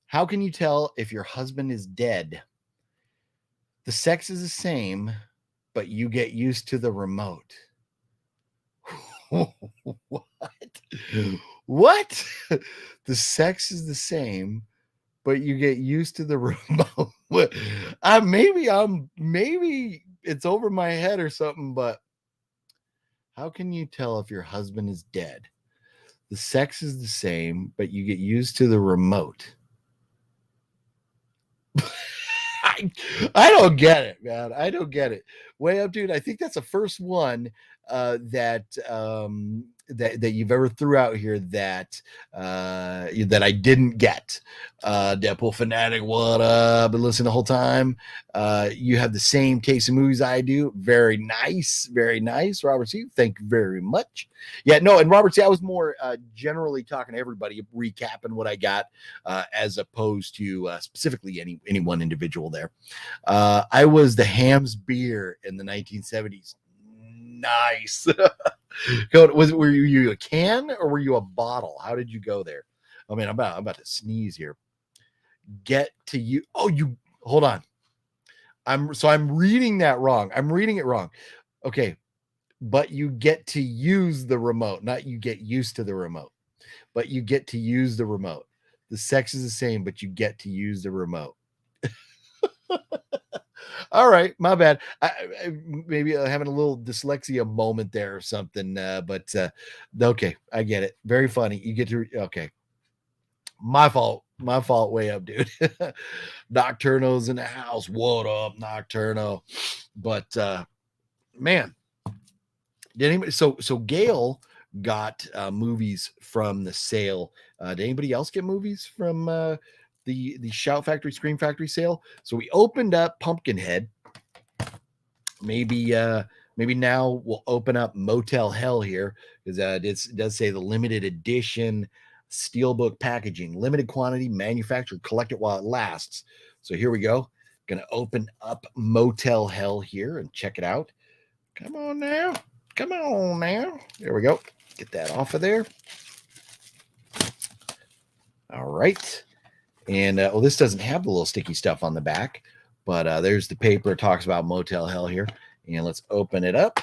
How can you tell if your husband is dead? The sex is the same, but you get used to the remote. What? What? The sex is the same, but you get used to the remote. Maybe it's over my head or something, but how can you tell if your husband is dead? The sex is the same, but you get used to the remote. I don't get it, man. I don't get it. Way up, dude. I think that's the first one that you've ever threw out here that I didn't get. Deadpool fanatic, what up? Been listening the whole time. You have the same taste in movies I do. Very nice, Robert C. Thank you very much. Yeah, no, and Robert C. I was more generally talking to everybody, recapping what I got, as opposed to specifically any one individual there. I was the Hamm's beer in the 1970s. Nice. Were you a can or were you a bottle? How did you go there? I mean, I'm about to sneeze here. Get to you. Oh, you hold on. I'm reading that wrong. I'm reading it wrong. Okay. But you get to use the remote, not you get used to the remote, but you get to use the remote. The sex is the same, but you get to use the remote. All right, my bad. Maybe having a little dyslexia moment there or something. But okay, I get it. Very funny. You get to okay. My fault. Way up, dude. Nocturno's in the house. What up, Nocturno? But man, did anybody? So Gale got movies from the sale. Did anybody else get movies from the Shout Factory Scream Factory sale? So we opened up Pumpkinhead. maybe now we'll open up Motel Hell here, because it does say the limited edition steelbook packaging, limited quantity, manufactured, collect it while it lasts. So here we go. Gonna open up Motel Hell here and check it out. Come on now. Come on now. There we go. Get that off of there. All right. And well, this doesn't have the little sticky stuff on the back, but there's the paper. It talks about Motel Hell here. And let's open it up.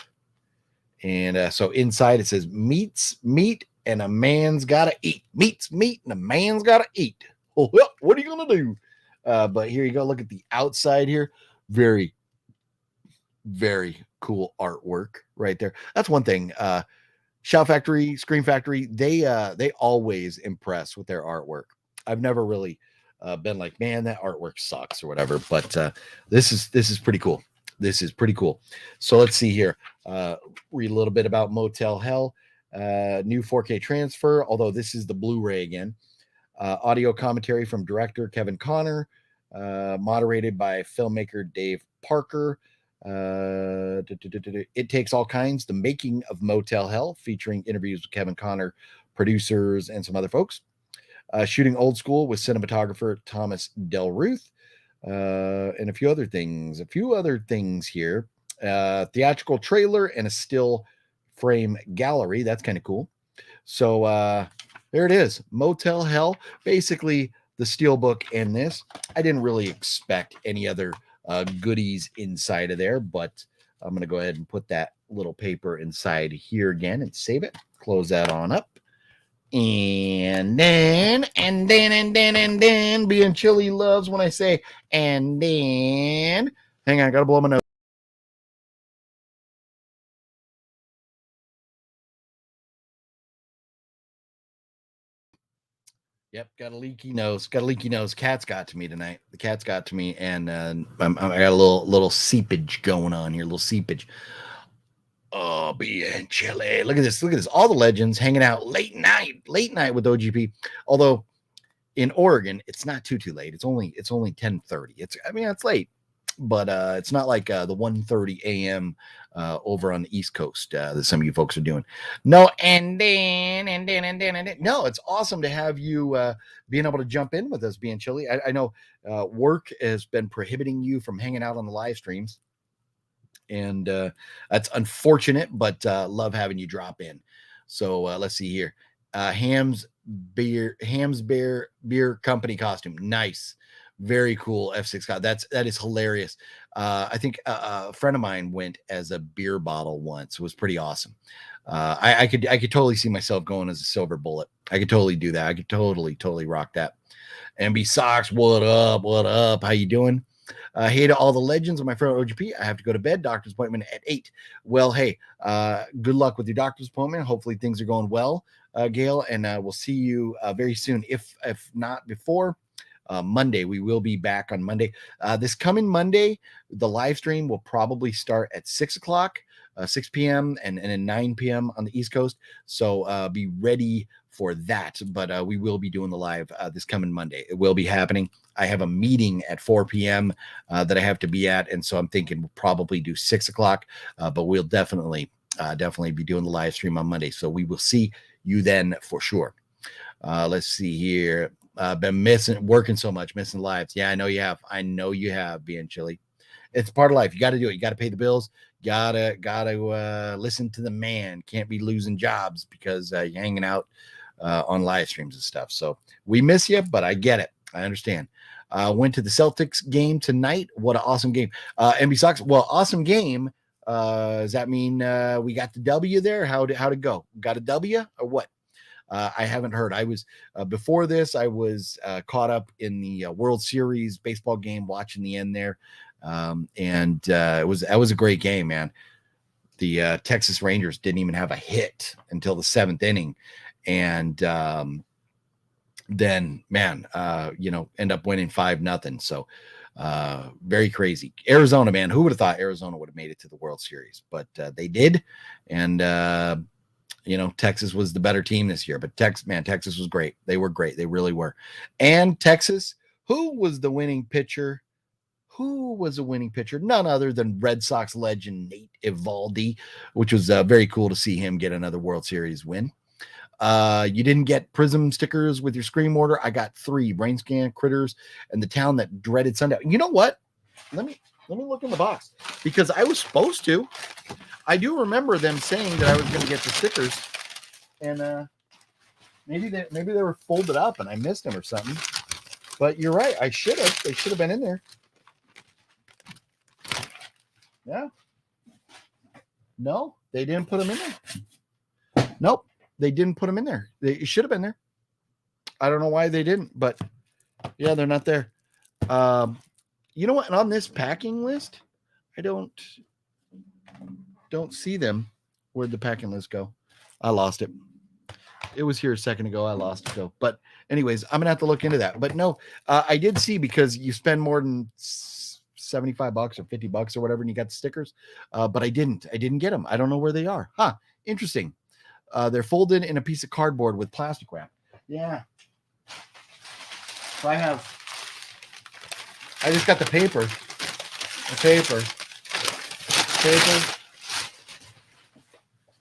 And so inside it says meats, meat, and a man's got to eat. Meats, meat, and a man's got to eat. Well, what are you going to do? But here you go. Look at the outside here. Very, very cool artwork right there. That's one thing. Shout Factory, Scream Factory, they always impress with their artwork. I've never really been like, man, that artwork sucks or whatever. But this is pretty cool. This is pretty cool. So let's see here. Read a little bit about Motel Hell. New 4K transfer, although this is the Blu-ray again. Audio commentary from director Kevin Connor, moderated by filmmaker Dave Parker. It Takes All Kinds, the making of Motel Hell, featuring interviews with Kevin Connor, producers, and some other folks. Shooting Old School with cinematographer Thomas Del Ruth, and a few other things here. Theatrical trailer and a still frame gallery. That's kind of cool. So there it is, Motel Hell. Basically the steelbook and this. I didn't really expect any other goodies inside of there, but I'm going to go ahead and put that little paper inside here again and save it. Close that on up. And then being chilly loves when I say and then. Hang on, I gotta blow my nose. Yep, got a leaky nose. Cat's got to me tonight. The cat's got to me, and I got a little seepage going on here. Little seepage. Oh, being chilly. Look at this. All the legends hanging out late night with OGP. Although in Oregon, it's not too late. It's only 10:30. It's late, but it's not like the 1:30 a.m. Over on the East Coast that some of you folks are doing. No, and then. No, it's awesome to have you being able to jump in with us, being chilly. I know work has been prohibiting you from hanging out on the live streams. And that's unfortunate, but love having you drop in. So let's see here. Ham's Beer Company costume. Nice. Very cool. F6. That is hilarious. I think a friend of mine went as a beer bottle once. It was pretty awesome. I could totally see myself going as a silver bullet. I could totally do that. I could totally rock that. MB Socks, what up? How you doing? Hey to all the legends of my friend OGP. I have to go to bed. Doctor's appointment at 8. Well, hey, good luck with your doctor's appointment. Hopefully things are going well, Gale, and we'll see you very soon. If not before Monday, we will be back on Monday. This coming Monday, the live stream will probably start at 6 o'clock, 6 p.m. and then 9 p.m. on the East Coast. So be ready for that. But we will be doing the live this coming Monday. It will be happening. I have a meeting at 4 p.m. That I have to be at. And so I'm thinking we'll probably do 6 o'clock, but we'll definitely be doing the live stream on Monday. So we will see you then for sure. Let's see here. Been working so much, missing lives. Yeah, I know you have, being chilly. It's part of life. You got to do it. You got to pay the bills. Gotta listen to the man. Can't be losing jobs because you're hanging out on live streams and stuff. So we miss you, but I get it. I understand. Went to the Celtics game tonight. What an awesome game. NB Sox. Well, awesome game. Does that mean we got the W there? How'd it go? Got a W or what? I haven't heard. I was before this. I was caught up in the World Series baseball game, watching the end there, and that was a great game, man. The Texas Rangers didn't even have a hit until the 7th inning, and then, man, end up winning 5-0. So very crazy. Arizona, man, who would have thought Arizona would have made it to the World Series? But they did, and Texas was the better team this year, but Texas was great. They were great. They really were. And Texas, who was the winning pitcher? who was a winning pitcher? None other than Red Sox legend Nate Eovaldi, which was very cool to see him get another World Series win. You didn't get Prism stickers with your Scream order. I got 3 Brain Scan Critters and the Town That Dreaded Sundown. You know what? Let me look in the box because I was supposed to. I do remember them saying that I was going to get the stickers, and maybe they were folded up and I missed them or something. But you're right. I should have. They should have been in there. Yeah. No, they didn't put them in there. Nope, they didn't put them in there. They should have been there. I don't know why they didn't, but yeah, they're not there. You know what? And on this packing list, I don't see them. Where'd the packing list go? I lost it. It was here a second ago. I lost it though. But anyways, I'm gonna have to look into that. But no, I did see because you spend more than $75 or $50 or whatever, and you got the stickers. But I didn't get them. I don't know where they are. Huh? Interesting. They're folded in a piece of cardboard with plastic wrap. Yeah. So I just got the paper,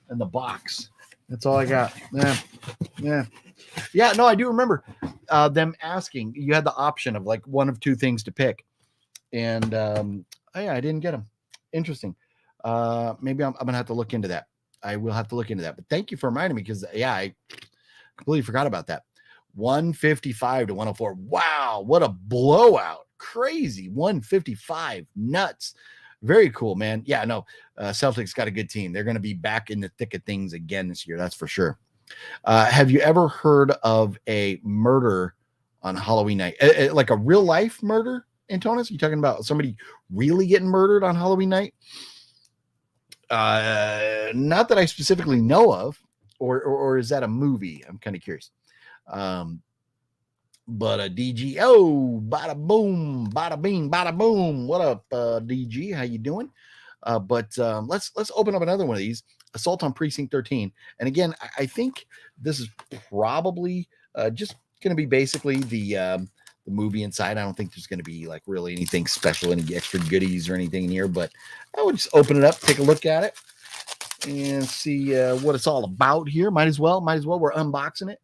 and the box. That's all I got. Yeah. No, I do remember them asking. You had the option of like one of 2 things to pick, and I didn't get them. Interesting. Maybe I'm gonna have to look into that. I will have to look into that. But thank you for reminding me because I completely forgot about that. 155 to 104. Wow, what a blowout. Crazy. 155. Nuts. Very cool, man. Yeah, no, Celtics got a good team. They're going to be back in the thick of things again this year. That's for sure. Have you ever heard of a murder on Halloween night? Like a real life murder, Antonis? Are you talking about somebody really getting murdered on Halloween night? Not that I specifically know of, or is that a movie? I'm kind of curious. But a DG, bada boom, bada bing, bada boom. What up, DG? How you doing? But let's open up another one of these. Assault on Precinct 13. And again, I think this is probably just going to be basically the movie inside. I don't think there's going to be like really anything special, any extra goodies or anything in here. But I would just open it up, take a look at it, and see what it's all about here. Might as well. We're unboxing it.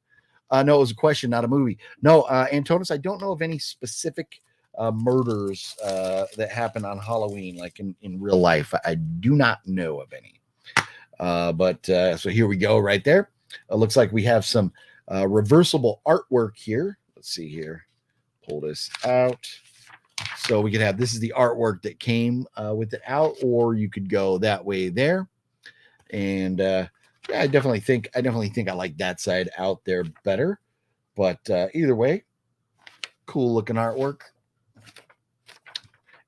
No, it was a question, not a movie. No, Antonis, I don't know of any specific murders that happen on Halloween, like in real life. I do not know of any. But so here we go right there. It looks like we have some reversible artwork here. Let's see here. Pull this out. So we could have, this is the artwork that came with it out, or you could go that way there. And yeah, I definitely think I like that side out there better. But either way, cool looking artwork.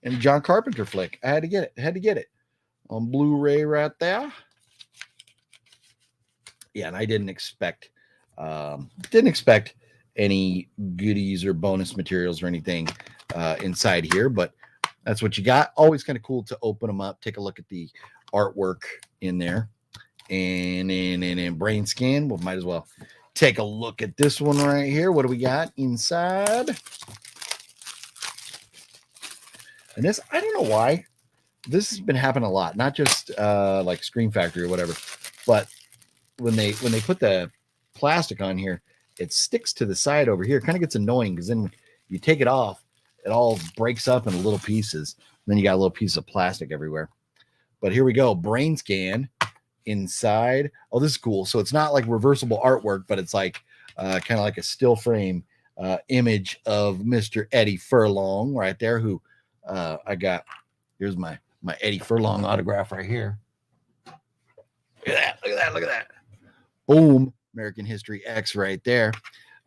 And John Carpenter flick. I had to get it. On Blu-ray right there. Yeah, and I didn't expect any goodies or bonus materials or anything inside here, but that's what you got. Always kind of cool to open them up, take a look at the artwork in there. And brain scan, we might as well take a look at this one right here. What do we got inside? And this, I don't know why this has been happening a lot, not just like Scream Factory or whatever, but when they put the plastic on here, it sticks to the side over here. It kind of gets annoying because then you take it off, it all breaks up in little pieces. And then you got a little piece of plastic everywhere. But here we go, brain scan. Inside, oh, this is cool. So it's not like reversible artwork, but it's like kind of like a still frame image of Mr. Eddie Furlong right there, who I got. Here's my Eddie Furlong autograph right here. Look at that. Boom, American History X right there.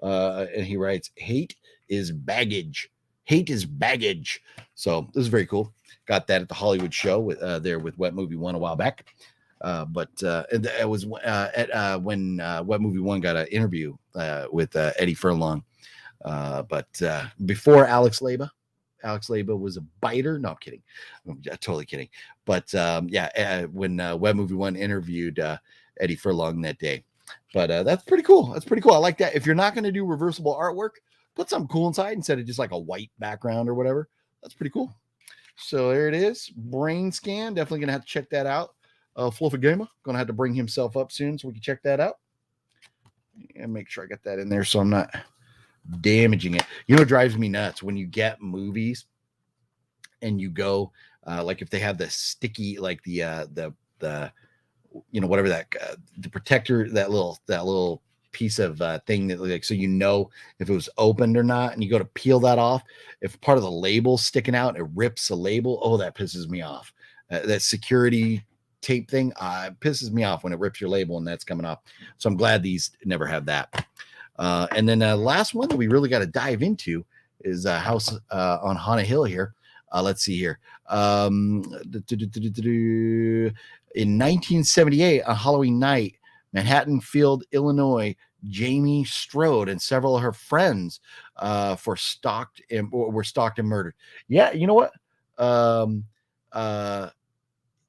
And he writes, hate is baggage. So this is very cool. Got that at the Hollywood show with there with Wet Movie One a while back. But it was at when Wet Movie One got an interview with Eddie Furlong. But before Alex Leba was a biter. No, I'm kidding. I'm totally kidding. But when Wet Movie One interviewed Eddie Furlong that day. But that's pretty cool. I like that. If you're not going to do reversible artwork, put something cool inside instead of just like a white background or whatever. That's pretty cool. So there it is. Brain scan. Definitely going to have to check that out. Fluffy Gamer. Going to have to bring himself up soon so we can check that out. And make sure I get that in there so I'm not damaging it. You know what drives me nuts? When you get movies and you go, like if they have the sticky, like the you know, whatever that the protector, that little piece of thing that, like, so you know if it was opened or not, and you go to peel that off, if part of the label's sticking out, it rips the label. Oh, that pisses me off. That security tape thing pisses me off when it rips your label and that's coming off. So I'm glad these never have that. And then last one that we really got to dive into is House on Haunted Hill here. Let's see here. In 1978, on Halloween night, Manhattan Field, Illinois, Jamie Strode and several of her friends were stalked and murdered. Yeah, you know what?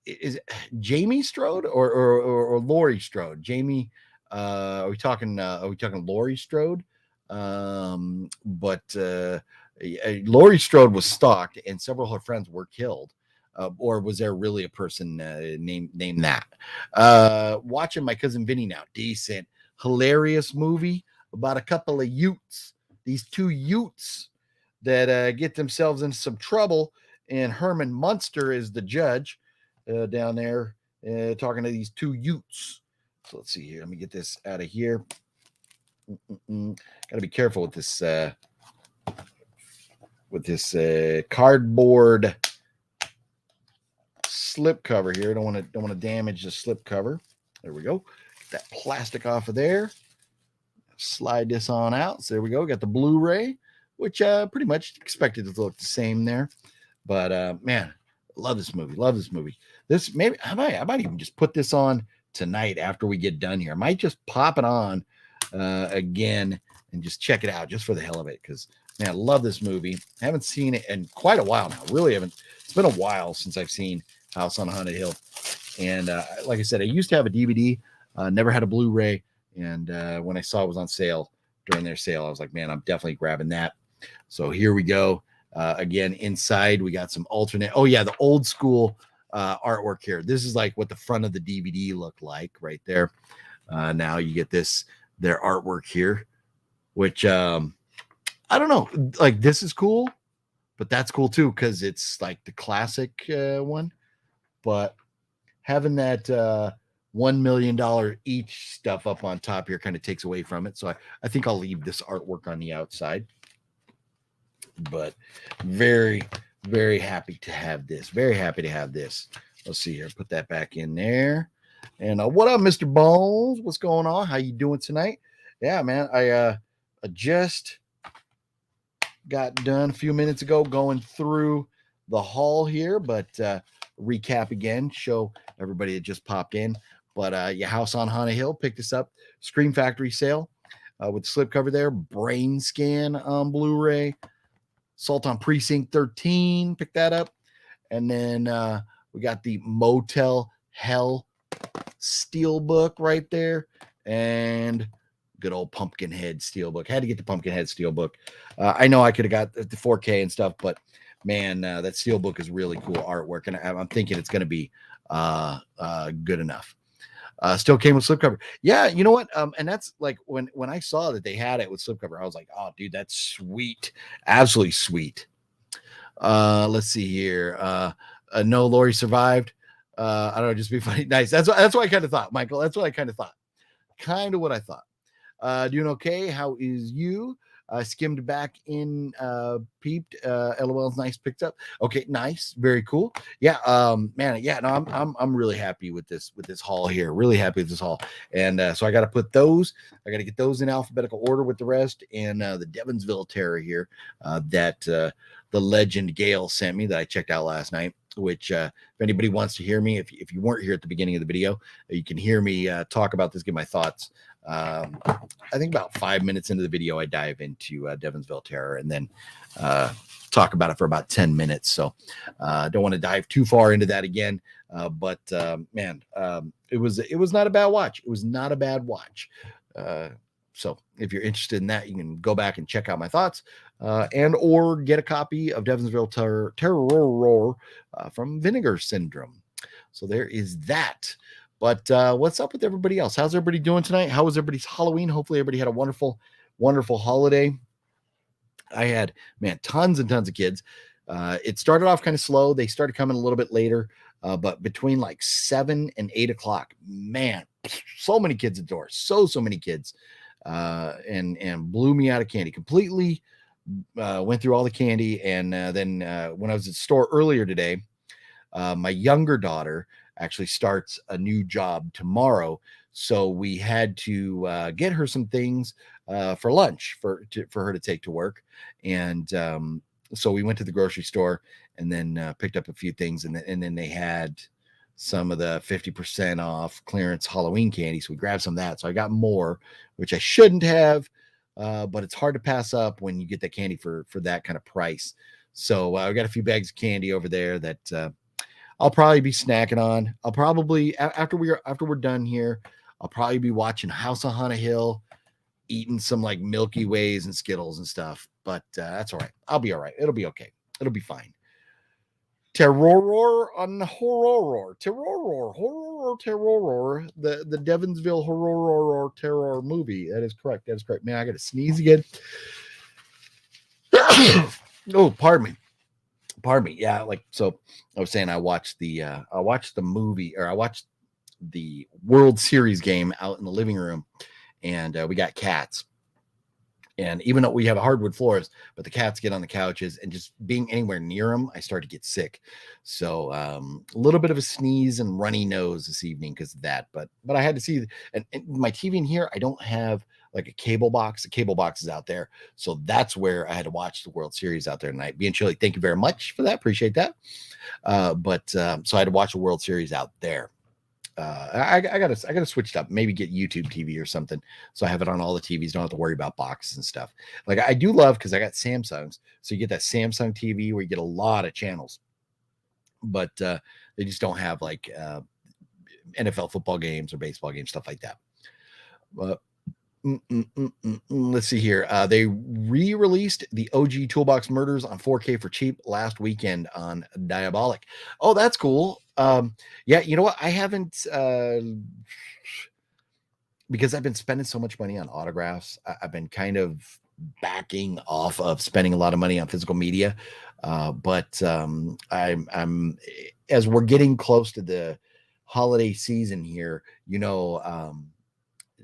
Is it Jamie Strode or Laurie Strode? Jamie, are we talking Laurie Strode? But Laurie Strode was stalked and several of her friends were killed. Or was there really a person named that? Watching My Cousin Vinny now. Decent, hilarious movie about a couple of Utes. These two Utes that get themselves into some trouble, and Herman Munster is the judge down there talking to these two Utes. So let's see here. Let me get this out of here. Got to be careful with this cardboard slip cover here. Don't want to damage the slip cover. There we go. Get that plastic off of there. Slide this on out. So there we go. Got the Blu-ray, which pretty much expected to look the same there. But man, love this movie. Love this movie. This maybe I might even just put this on tonight after we get done here. I might just pop it on again and just check it out just for the hell of it, because man, I love this movie. I haven't seen it in quite a while now. Really haven't. It's been a while since I've seen House on Haunted Hill. And like I said, I used to have a DVD, never had a Blu-ray. And when I saw it was on sale during their sale, I was like, man, I'm definitely grabbing that. So here we go. Again, inside, we got some alternate. Oh, yeah, the old school artwork here. This is like what the front of the DVD looked like right there. Now you get their artwork here, which I don't know. Like, this is cool, but that's cool too, because it's like the classic one. But having that $1 million each stuff up on top here kind of takes away from it. So I think I'll leave this artwork on the outside. But very, very happy to have this. Very happy to have this. Let's see here. Put that back in there. And what up, Mr. Bones? What's going on? How you doing tonight? Yeah, man. I just got done a few minutes ago going through the haul here, but recap again, show everybody that just popped in. But your House on Haunted Hill, pick this up. Scream Factory sale with the slipcover there. Brain Scan on Blu-ray. Assault on Precinct 13, pick that up. And then we got the Motel Hell Steelbook right there. And good old Pumpkinhead Steelbook. Had to get the Pumpkinhead Steelbook. I know I could have got the 4K and stuff, but man, that Steelbook is really cool artwork. And I'm thinking it's going to be good enough. Still came with slipcover. Yeah, you know what? And that's like when I saw that they had it with slipcover, I was like, oh, dude, that's sweet. Absolutely sweet. Let's see here. No, Lori survived. I don't know, just be funny. Nice. That's what I kind of thought, Michael. That's what I kind of thought. Kind of what I thought. Doing okay. How is you? Skimmed back in, peeped. LOL's nice, picked up. Okay, nice, very cool. Yeah, man, yeah. No, I'm really happy with this haul here. Really happy with this haul. And so I got to put those. I got to get those in alphabetical order with the rest. And the Devonsville Terror here, that the legend Gale sent me that I checked out last night. Which, if anybody wants to hear me, if you weren't here at the beginning of the video, you can hear me talk about this, give my thoughts. I think about 5 minutes into the video, I dive into Devonsville Terror and then talk about it for about 10 minutes. So don't want to dive too far into that again. But man, it was not a bad watch. It was not a bad watch. So if you're interested in that, you can go back and check out my thoughts, and or get a copy of Devonsville Terror from Vinegar Syndrome. So there is that. But what's up with everybody else? How's everybody doing tonight? How was everybody's Halloween? Hopefully everybody had a wonderful, wonderful holiday. I had, man, tons and tons of kids. It started off kind of slow. They started coming a little bit later, but between like 7 and 8 o'clock, man, so many kids at the door. So many kids, and blew me out of candy completely. Went through all the candy. And then when I was at the store earlier today, my younger daughter actually starts a new job tomorrow. So we had to get her some things for lunch for her to take to work. And so we went to the grocery store and then picked up a few things. And then they had some of the 50% off clearance Halloween candy. So we grabbed some of that. So I got more, which I shouldn't have, but it's hard to pass up when you get that candy for that kind of price. So I got a few bags of candy over there that I'll probably be snacking on. I'll probably, after we're done here, I'll probably be watching House on Haunted Hill, eating some like Milky Ways and Skittles and stuff. But that's all right. I'll be all right. It'll be okay. It'll be fine. Terror on horror. The Devonsville horror terror movie. That is correct. That is correct. Man, I got to sneeze again. Oh, pardon me. Yeah, like, so I was saying I watched the movie, or I watched the World Series game out in the living room, and we got cats. And even though we have hardwood floors, but the cats get on the couches, and just being anywhere near them, I start to get sick. So a little bit of a sneeze and runny nose this evening because of that. But I had to see, and my TV in here, I don't have like a cable box. The cable box is out there. So that's where I had to watch the World Series out there tonight. Being chilly, thank you very much for that. Appreciate that. So I had to watch the World Series out there. I gotta switch it up, maybe get YouTube TV or something, so I have it on all the TVs, don't have to worry about boxes and stuff. Like I do love, because I got Samsungs, so you get that Samsung TV where you get a lot of channels, but they just don't have like NFL football games or baseball games, stuff like that. Let's see here. They re-released the OG Toolbox Murders on 4K for cheap last weekend on Diabolic. Oh, that's cool. Yeah, you know what? I haven't, because I've been spending so much money on autographs. I've been kind of backing off of spending a lot of money on physical media. But I'm as we're getting close to the holiday season here,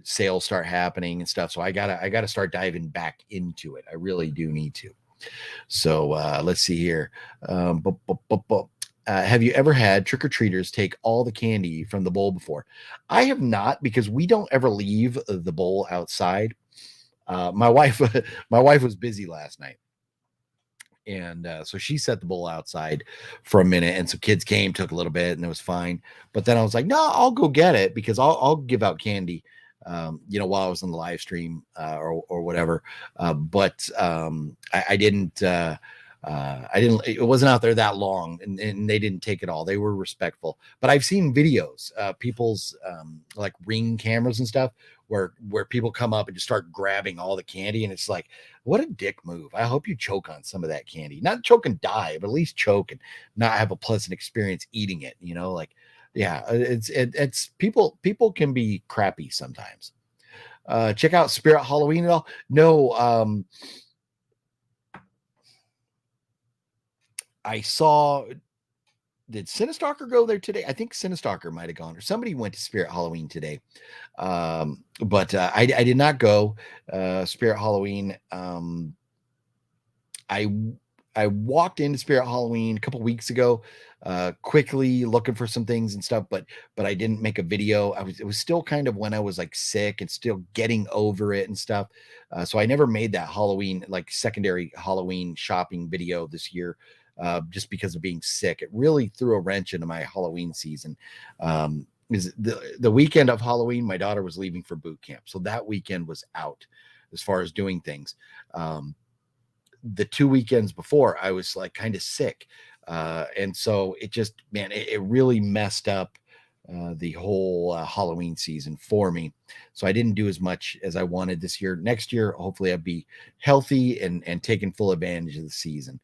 sales start happening and stuff. So I gotta start diving back into it. I really do need to. So let's see here. Have you ever had trick-or-treaters take all the candy from the bowl before? I have not, because we don't ever leave the bowl outside. My wife was busy last night, and so she set the bowl outside for a minute, and so kids came, took a little bit, and it was fine. But then I was like, no, I'll go get it, because I'll give out candy, while I was on the live stream or whatever. But I didn't. It wasn't out there that long, and they didn't take it all. They were respectful. But I've seen videos, people's like Ring cameras and stuff, where people come up and just start grabbing all the candy, and it's like, what a dick move. I hope you choke on some of that candy. Not choke and die, but at least choke and not have a pleasant experience eating it. Yeah, it's people can be crappy sometimes. Check out Spirit Halloween at all? No. I saw, did Cinestalker go there today? I think Cinestalker might have gone, or somebody went to Spirit Halloween today. But I did not go. Spirit Halloween. I walked into Spirit Halloween a couple weeks ago, quickly looking for some things and stuff, but I didn't make a video. It was still kind of when I was like sick and still getting over it and stuff. So I never made that Halloween, like secondary Halloween shopping video this year, just because of being sick. It really threw a wrench into my Halloween season. Is the weekend of Halloween, my daughter was leaving for boot camp, so that weekend was out as far as doing things. The 2 weekends before, I was like kind of sick. And so it just, man, it really messed up the whole Halloween season for me. So I didn't do as much as I wanted this year. Next year, hopefully I'll be healthy and taking full advantage of the season.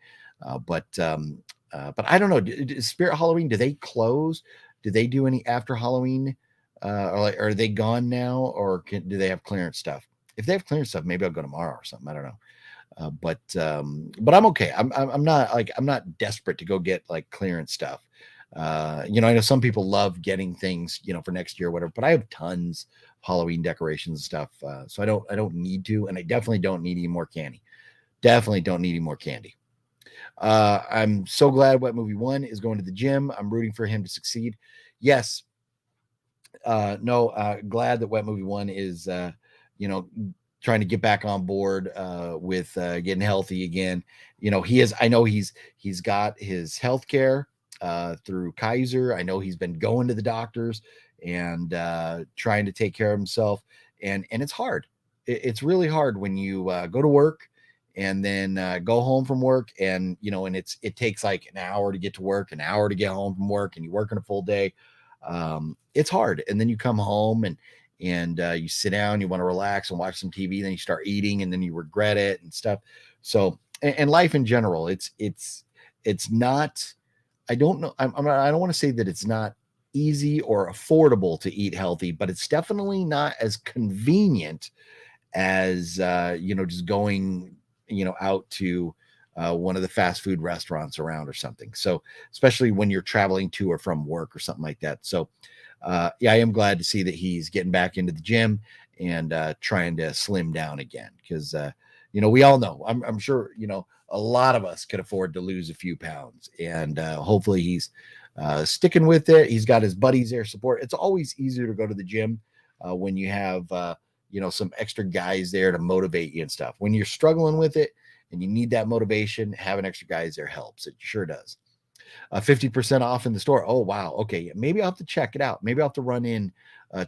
But I don't know. Spirit Halloween, do they close? Do they do any after Halloween? Are they gone now, or do they have clearance stuff? If they have clearance stuff, maybe I'll go tomorrow or something. I don't know. But I'm okay. I'm not desperate to go get like clearance stuff. I know some people love getting things, for next year or whatever, but I have tons of Halloween decorations and stuff. So I don't need to, and I definitely don't need any more candy. Definitely don't need any more candy. I'm so glad Wet Movie 1 is going to the gym. I'm rooting for him to succeed. Yes. Glad that Wet Movie 1 is, trying to get back on board with getting healthy again. I know he's got his health care through Kaiser. I know he's been going to the doctors and trying to take care of himself. And it's hard. It's really hard when you go to work and then go home from work and it takes like an hour to get to work, an hour to get home from work, and you're working a full day. It's hard. And then you come home and you sit down, you want to relax and watch some TV, then you start eating and then you regret it and stuff. So, and life in general, it's not, I don't know. I don't want to say that it's not easy or affordable to eat healthy, but it's definitely not as convenient as, just going, out to one of the fast food restaurants around or something. So, especially when you're traveling to or from work or something like that. So, I am glad to see that he's getting back into the gym and trying to slim down again because, we all know, I'm sure, a lot of us could afford to lose a few pounds and hopefully he's sticking with it. He's got his buddies there support. It's always easier to go to the gym when you have, some extra guys there to motivate you and stuff. When you're struggling with it and you need that motivation, having extra guys there helps. It sure does. 50% off in the store. Oh, wow. Okay. Maybe I'll have to check it out. Maybe I'll have to run in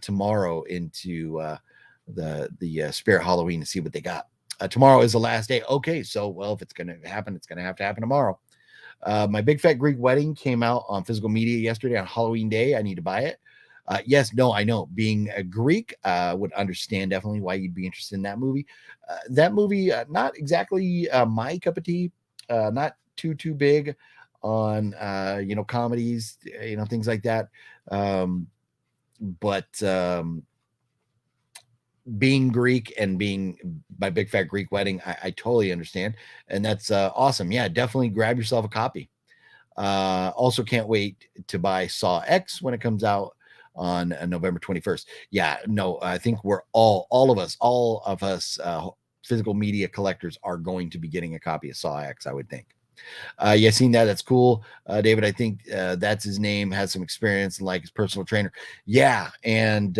tomorrow into the Spirit Halloween and see what they got. Tomorrow is the last day. Okay. So, well, if it's going to happen, it's going to have to happen tomorrow. My Big Fat Greek Wedding came out on physical media yesterday on Halloween Day. I need to buy it. Yes, no, I know. Being a Greek, would understand definitely why you'd be interested in that movie. That movie, not exactly my cup of tea. Not too big on comedies, things like that. But being Greek and being My Big Fat Greek Wedding, I totally understand, and that's awesome. Yeah, definitely grab yourself a copy. Also, can't wait to buy Saw X when it comes out on November 21st. Yeah, no, I think we're all of us physical media collectors are going to be getting a copy of Saw X, I would think. Yeah, seen that. That's cool. David, I think that's his name, has some experience and like his personal trainer. Yeah. And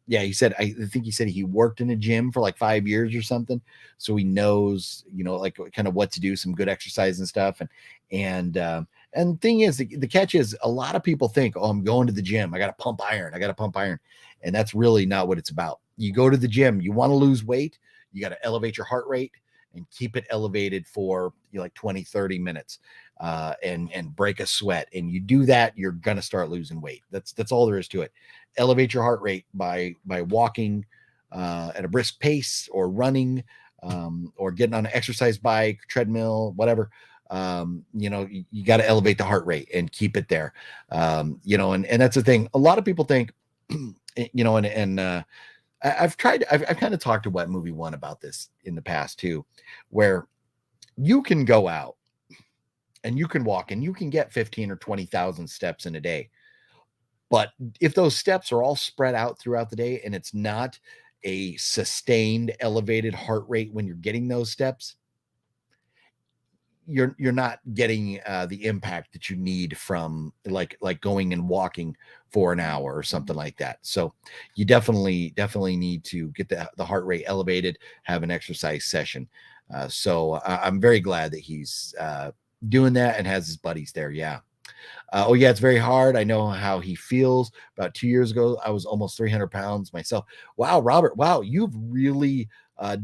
he said, I think he said he worked in a gym for like 5 years or something. So he knows, like kind of what to do, some good exercise and stuff. And the thing is, the catch is a lot of people think, oh, I'm going to the gym. I got to pump iron. And that's really not what it's about. You go to the gym, you want to lose weight. You got to elevate your heart rate and keep it elevated for like 20, 30 minutes and break a sweat. And you do that, you're going to start losing weight. That's all there is to it. Elevate your heart rate by walking at a brisk pace or running or getting on an exercise bike, treadmill, whatever. You got to elevate the heart rate and keep it there. And that's the thing. A lot of people think, I've kind of talked to Wet Movie 1 about this in the past too, where you can go out and you can walk and you can get 15 or 20,000 steps in a day. But if those steps are all spread out throughout the day and it's not a sustained elevated heart rate when you're getting those steps, you're not getting the impact that you need from like going and walking for an hour or something like that. So you definitely need to get the heart rate elevated, have an exercise session. So I'm very glad that he's doing that and has his buddies there. Yeah. It's very hard. I know how he feels. About 2 years ago, I was almost 300 pounds myself. Wow, Robert. Wow, you've really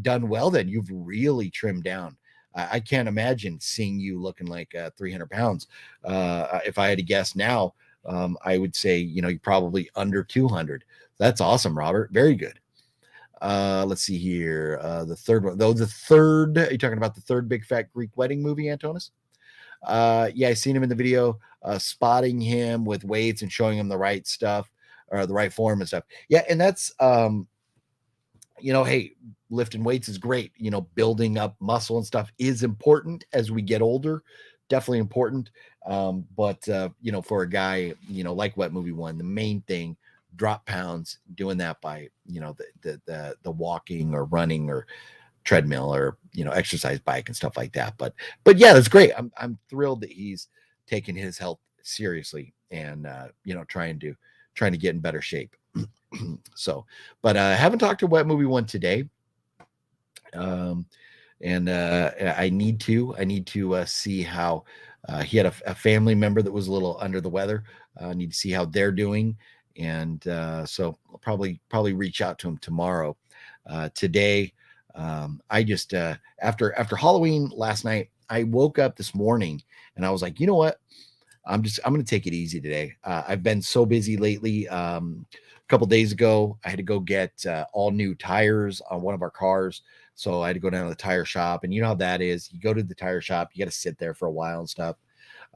done well then. You've really trimmed down. I can't imagine seeing you looking like 300 pounds. If I had to guess now, I would say, you're probably under 200. That's awesome, Robert. Very good. Let's see here. The third one, though, are you talking about the third big fat Greek wedding movie, Antonis? Yeah, I seen him in the video, spotting him with weights and showing him the right stuff or the right form and stuff. Yeah, and that's hey, lifting weights is great. Building up muscle and stuff is important as we get older. Definitely important. But for a guy, like Wet Movie One, the main thing, drop pounds, doing that by, the walking or running or treadmill or, exercise bike and stuff like that. But yeah, that's great. I'm thrilled that he's taking his health seriously and, trying to get in better shape. So, but I haven't talked to Wet Movie One today. And I need to see how he had a family member that was a little under the weather. I need to see how they're doing. And so I'll probably reach out to him tomorrow. Today, I just after Halloween last night, I woke up this morning and I was like, you know what? I'm going to take it easy today. I've been so busy lately. A couple days ago, I had to go get all new tires on one of our cars. So I had to go down to the tire shop, and you know how that is. You go to the tire shop, you got to sit there for a while and stuff.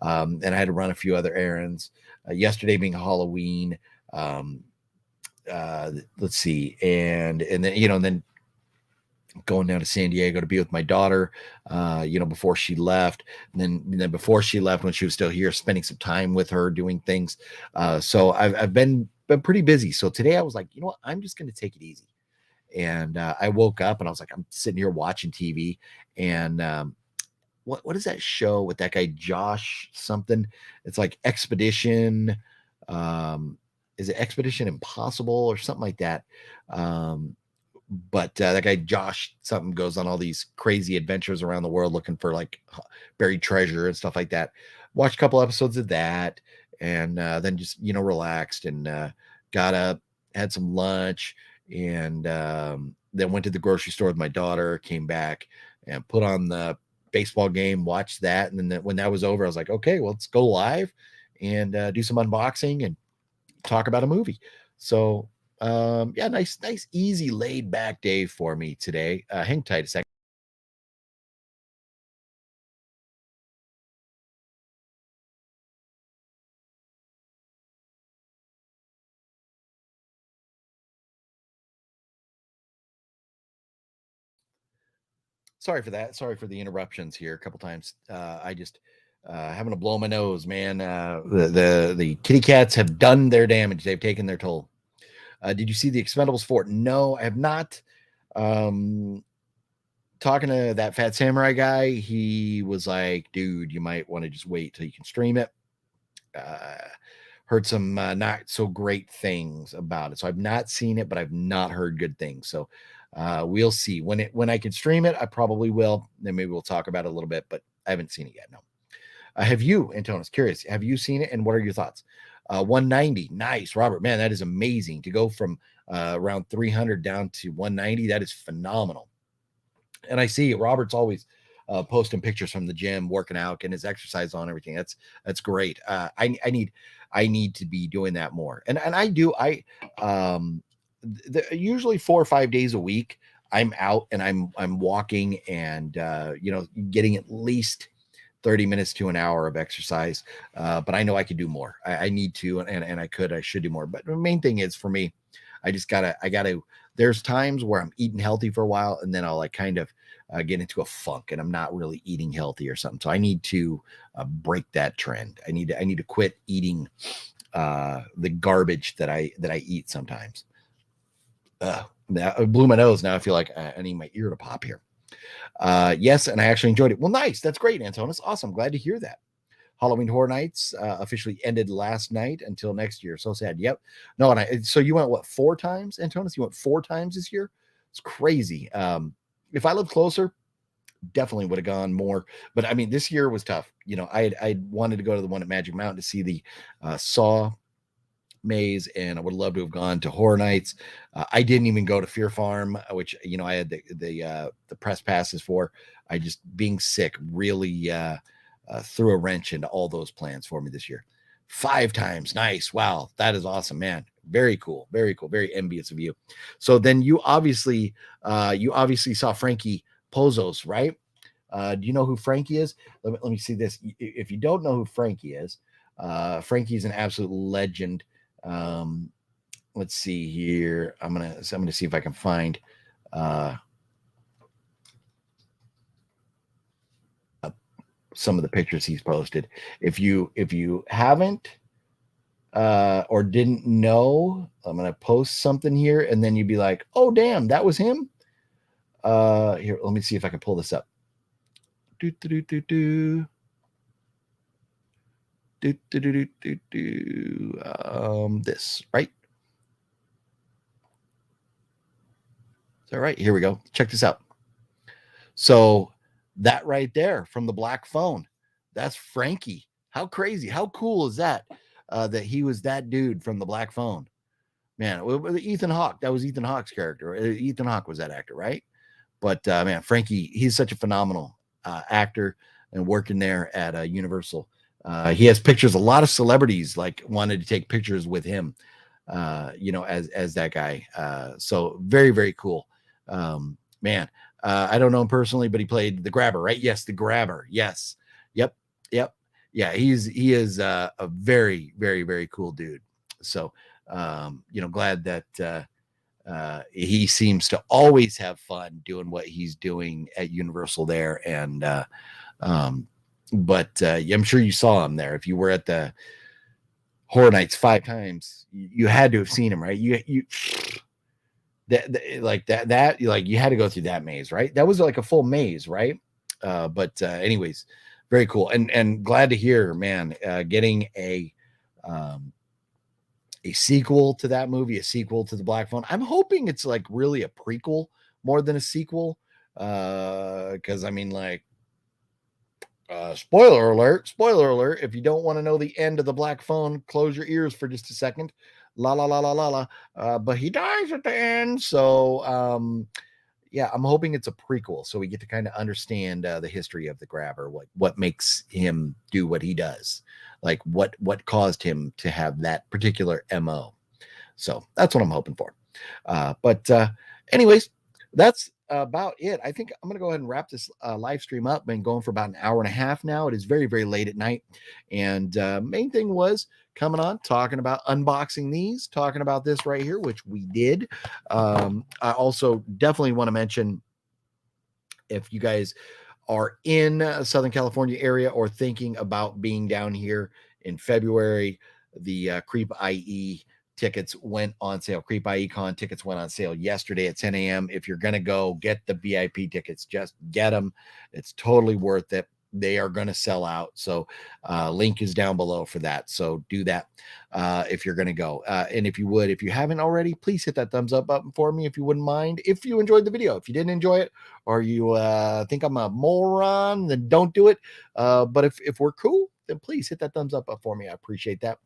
And I had to run a few other errands. Yesterday being Halloween, let's see, and then then going down to San Diego to be with my daughter, before she left. And then before she left, when she was still here, spending some time with her, doing things. So I've been pretty busy. So today I was like, you know what, I'm just going to take it easy. And I woke up and I was like, I'm sitting here watching TV. And what is that show with that guy, Josh something? It's like Expedition. Is it Expedition Impossible or something like that? But that guy Josh something goes on all these crazy adventures around the world looking for like buried treasure and stuff like that. Watched a couple episodes of that, and then just relaxed and got up, had some lunch, and then went to the grocery store with my daughter. Came back and put on the baseball game, watched that, and then when that was over, I was like, okay, well, let's go live and do some unboxing and talk about a movie. So yeah, nice, easy, laid back day for me today. Hang tight a second. Sorry for that. Sorry for the interruptions here a couple times. I just having to blow my nose, man. The kitty cats have done their damage. They've taken their toll. Did you see the Expendables 4? No, I have not. Talking to that Fat Samurai guy, he was like, dude, you might want to just wait till you can stream it. Heard some not so great things about it. So I've not seen it, but I've not heard good things. So we'll see. When I can stream it, I probably will. Then maybe we'll talk about it a little bit, but I haven't seen it yet. No. Have you, Antonis? Curious. Have you seen it, and what are your thoughts? 190. Nice, Robert. Man, that is amazing to go from around 300 down to 190. That is phenomenal. And I see Robert's always posting pictures from the gym, working out, and his exercise on everything. That's great. I need to be doing that more. And I do. Usually 4 or 5 days a week, I'm out and I'm walking and getting at least 30 minutes to an hour of exercise. But I know I could do more. I need to, and I should do more. But the main thing is for me, I gotta, there's times where I'm eating healthy for a while and then I'll like kind of get into a funk and I'm not really eating healthy or something. So I need to break that trend. I need to quit eating the garbage that I eat sometimes. Now I blew my nose. Now I feel like I need my ear to pop here. Yes, and I actually enjoyed it. Well, nice. That's great, Antonis. Awesome. Glad to hear that. Halloween Horror Nights officially ended last night until next year. So sad. Yep. No, and so you went what 4 times, Antonis? You went 4 times this year? It's crazy. If I lived closer, definitely would have gone more. But I mean, this year was tough. I wanted to go to the one at Magic Mountain to see the Saw maze, and I would love to have gone to Horror Nights. I didn't even go to Fear Farm, which I had the press passes for. I just being sick really threw a wrench into all those plans for me this year. 5 times. Nice. Wow. That is awesome, man. Very cool. Very cool. Very envious of you. So then you obviously saw Frankie Pozos, right? Do you know who Frankie is? Let me see this. If you don't know who Frankie is, Frankie is an absolute legend. Let's see here. I'm gonna see if I can find some of the pictures he's posted. If you haven't or didn't know, I'm gonna post something here, and then you'd be like, "Oh, damn, that was him." Here, let me see if I can pull this up. This right. All right, here we go. Check this out. So that right there from the black phone, that's Frankie. How crazy, how cool is that? That he was that dude from the black phone. Man, Ethan Hawke, that was Ethan Hawke's character. Ethan Hawke was that actor, right? But man, Frankie, he's such a phenomenal actor and working there at Universal. He has pictures. A lot of celebrities like wanted to take pictures with him, as that guy. So very, very cool. Man, I don't know him personally, but he played the Grabber, right? Yes, the Grabber. Yes. Yep. Yeah, he is a very, very, very cool dude. So, glad that he seems to always have fun doing what he's doing at Universal there. And, but I'm sure you saw him there. If you were at the Horror Nights 5 times, you had to have seen him, right? You had to go through that maze, right? That was like a full maze, right? Anyways, very cool. And glad to hear, man, getting a sequel to that movie, a sequel to the Black Phone. I'm hoping it's like really a prequel more than a sequel. Because I mean, like, spoiler alert, if you don't want to know the end of the Black Phone, close your ears for just a second. La la la la la la. But he dies at the end. So yeah, I'm hoping it's a prequel, so we get to kind of understand the history of the Grabber, what makes him do what he does, like what caused him to have that particular MO. So that's what I'm hoping for. Anyways, that's about it. I think I'm going to go ahead and wrap this live stream up. Been going for about an hour and a half now. It is very, very late at night. And main thing was coming on, talking about unboxing these, talking about this right here, which we did. I also definitely want to mention, if you guys are in Southern California area or thinking about being down here in February, the Creep IE tickets went on sale. Creepie Con tickets went on sale yesterday at 10 a.m. If you're going to go get the VIP tickets, just get them. It's totally worth it. They are going to sell out. So link is down below for that. So do that if you're going to go. And if you haven't already, please hit that thumbs up button for me if you wouldn't mind. If you enjoyed the video, if you didn't enjoy it, or you think I'm a moron, then don't do it. But if we're cool, then please hit that thumbs up for me. I appreciate that.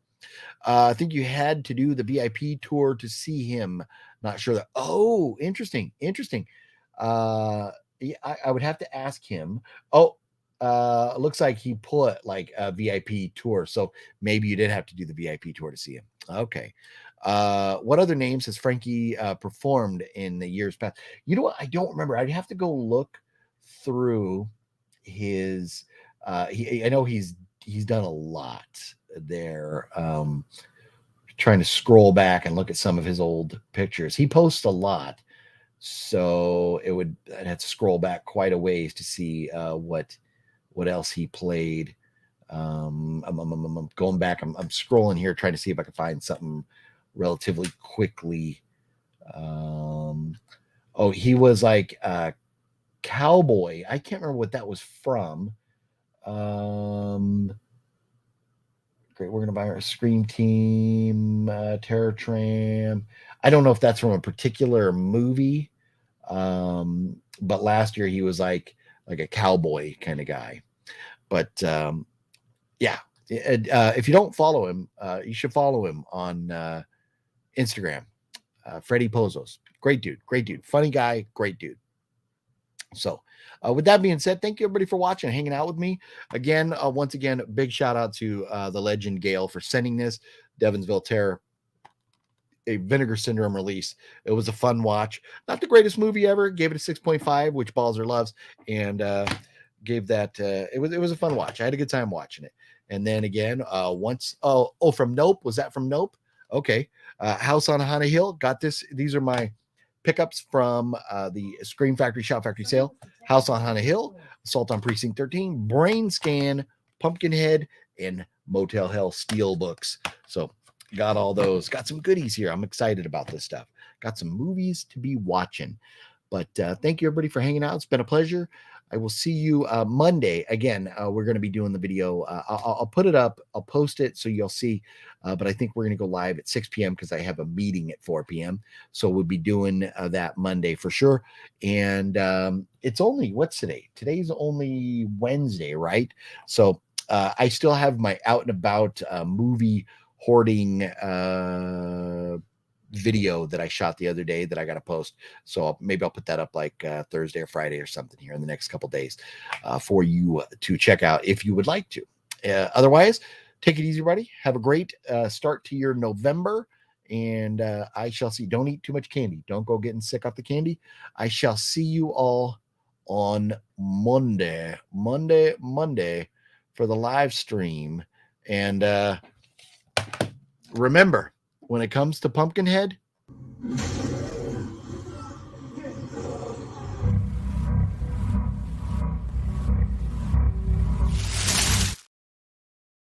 I think you had to do the VIP tour to see him. Not sure that. Oh, interesting. Yeah, I would have to ask him. Oh, looks like he put like a VIP tour, so maybe you did have to do the VIP tour to see him. Okay. What other names has Frankie performed in the years past? You know what? I don't remember. I'd have to go look through his. I know he's done a lot there. Trying to scroll back and look at some of his old pictures. He posts a lot, so I'd have to scroll back quite a ways to see what else he played. I'm going back. I'm scrolling here trying to see if I can find something relatively quickly. Oh, he was like a cowboy. I can't remember what that was from. Great. We're going to buy our Scream Team, Terror Tram. I don't know if that's from a particular movie. But last year he was like a cowboy kind of guy. But yeah, if you don't follow him, you should follow him on Instagram. Freddie Pozos. Great dude. Funny guy. Great dude. So, with that being said, thank you everybody for watching and hanging out with me. Again, once again, big shout out to the legend Gale for sending this Devonsville Terror, a Vinegar Syndrome release. It was a fun watch. Not the greatest movie ever. Gave it a 6.5, which Balzer loves, and gave that. It was a fun watch. I had a good time watching it. And then again, from Nope. Was that from Nope? Okay. House on Haunted Hill. Got this. These are my pickups from the Scream Factory Shout Factory sale. House on Haunted Hill, Assault on Precinct 13, Brain Scan, Pumpkinhead, and Motel Hell Steel books. So got all those. Got some goodies here. I'm excited about this stuff. Got some movies to be watching. But thank you, everybody, for hanging out. It's been a pleasure. I will see you Monday. Again, we're going to be doing the video. I'll put it up. I'll post it so you'll see. But I think we're going to go live at 6 p.m. because I have a meeting at 4 p.m. So we'll be doing that Monday for sure. And it's only, what's today? Today's only Wednesday, right? So I still have my out and about movie hoarding video that I shot the other day that I got to post. So maybe I'll put that up like Thursday or Friday or something here in the next couple days for you to check out if you would like to. Otherwise, take it easy, buddy. Have a great start to your November. And I shall see. Don't eat too much candy. Don't go getting sick off the candy. I shall see you all on Monday for the live stream. And remember, when it comes to Pumpkinhead,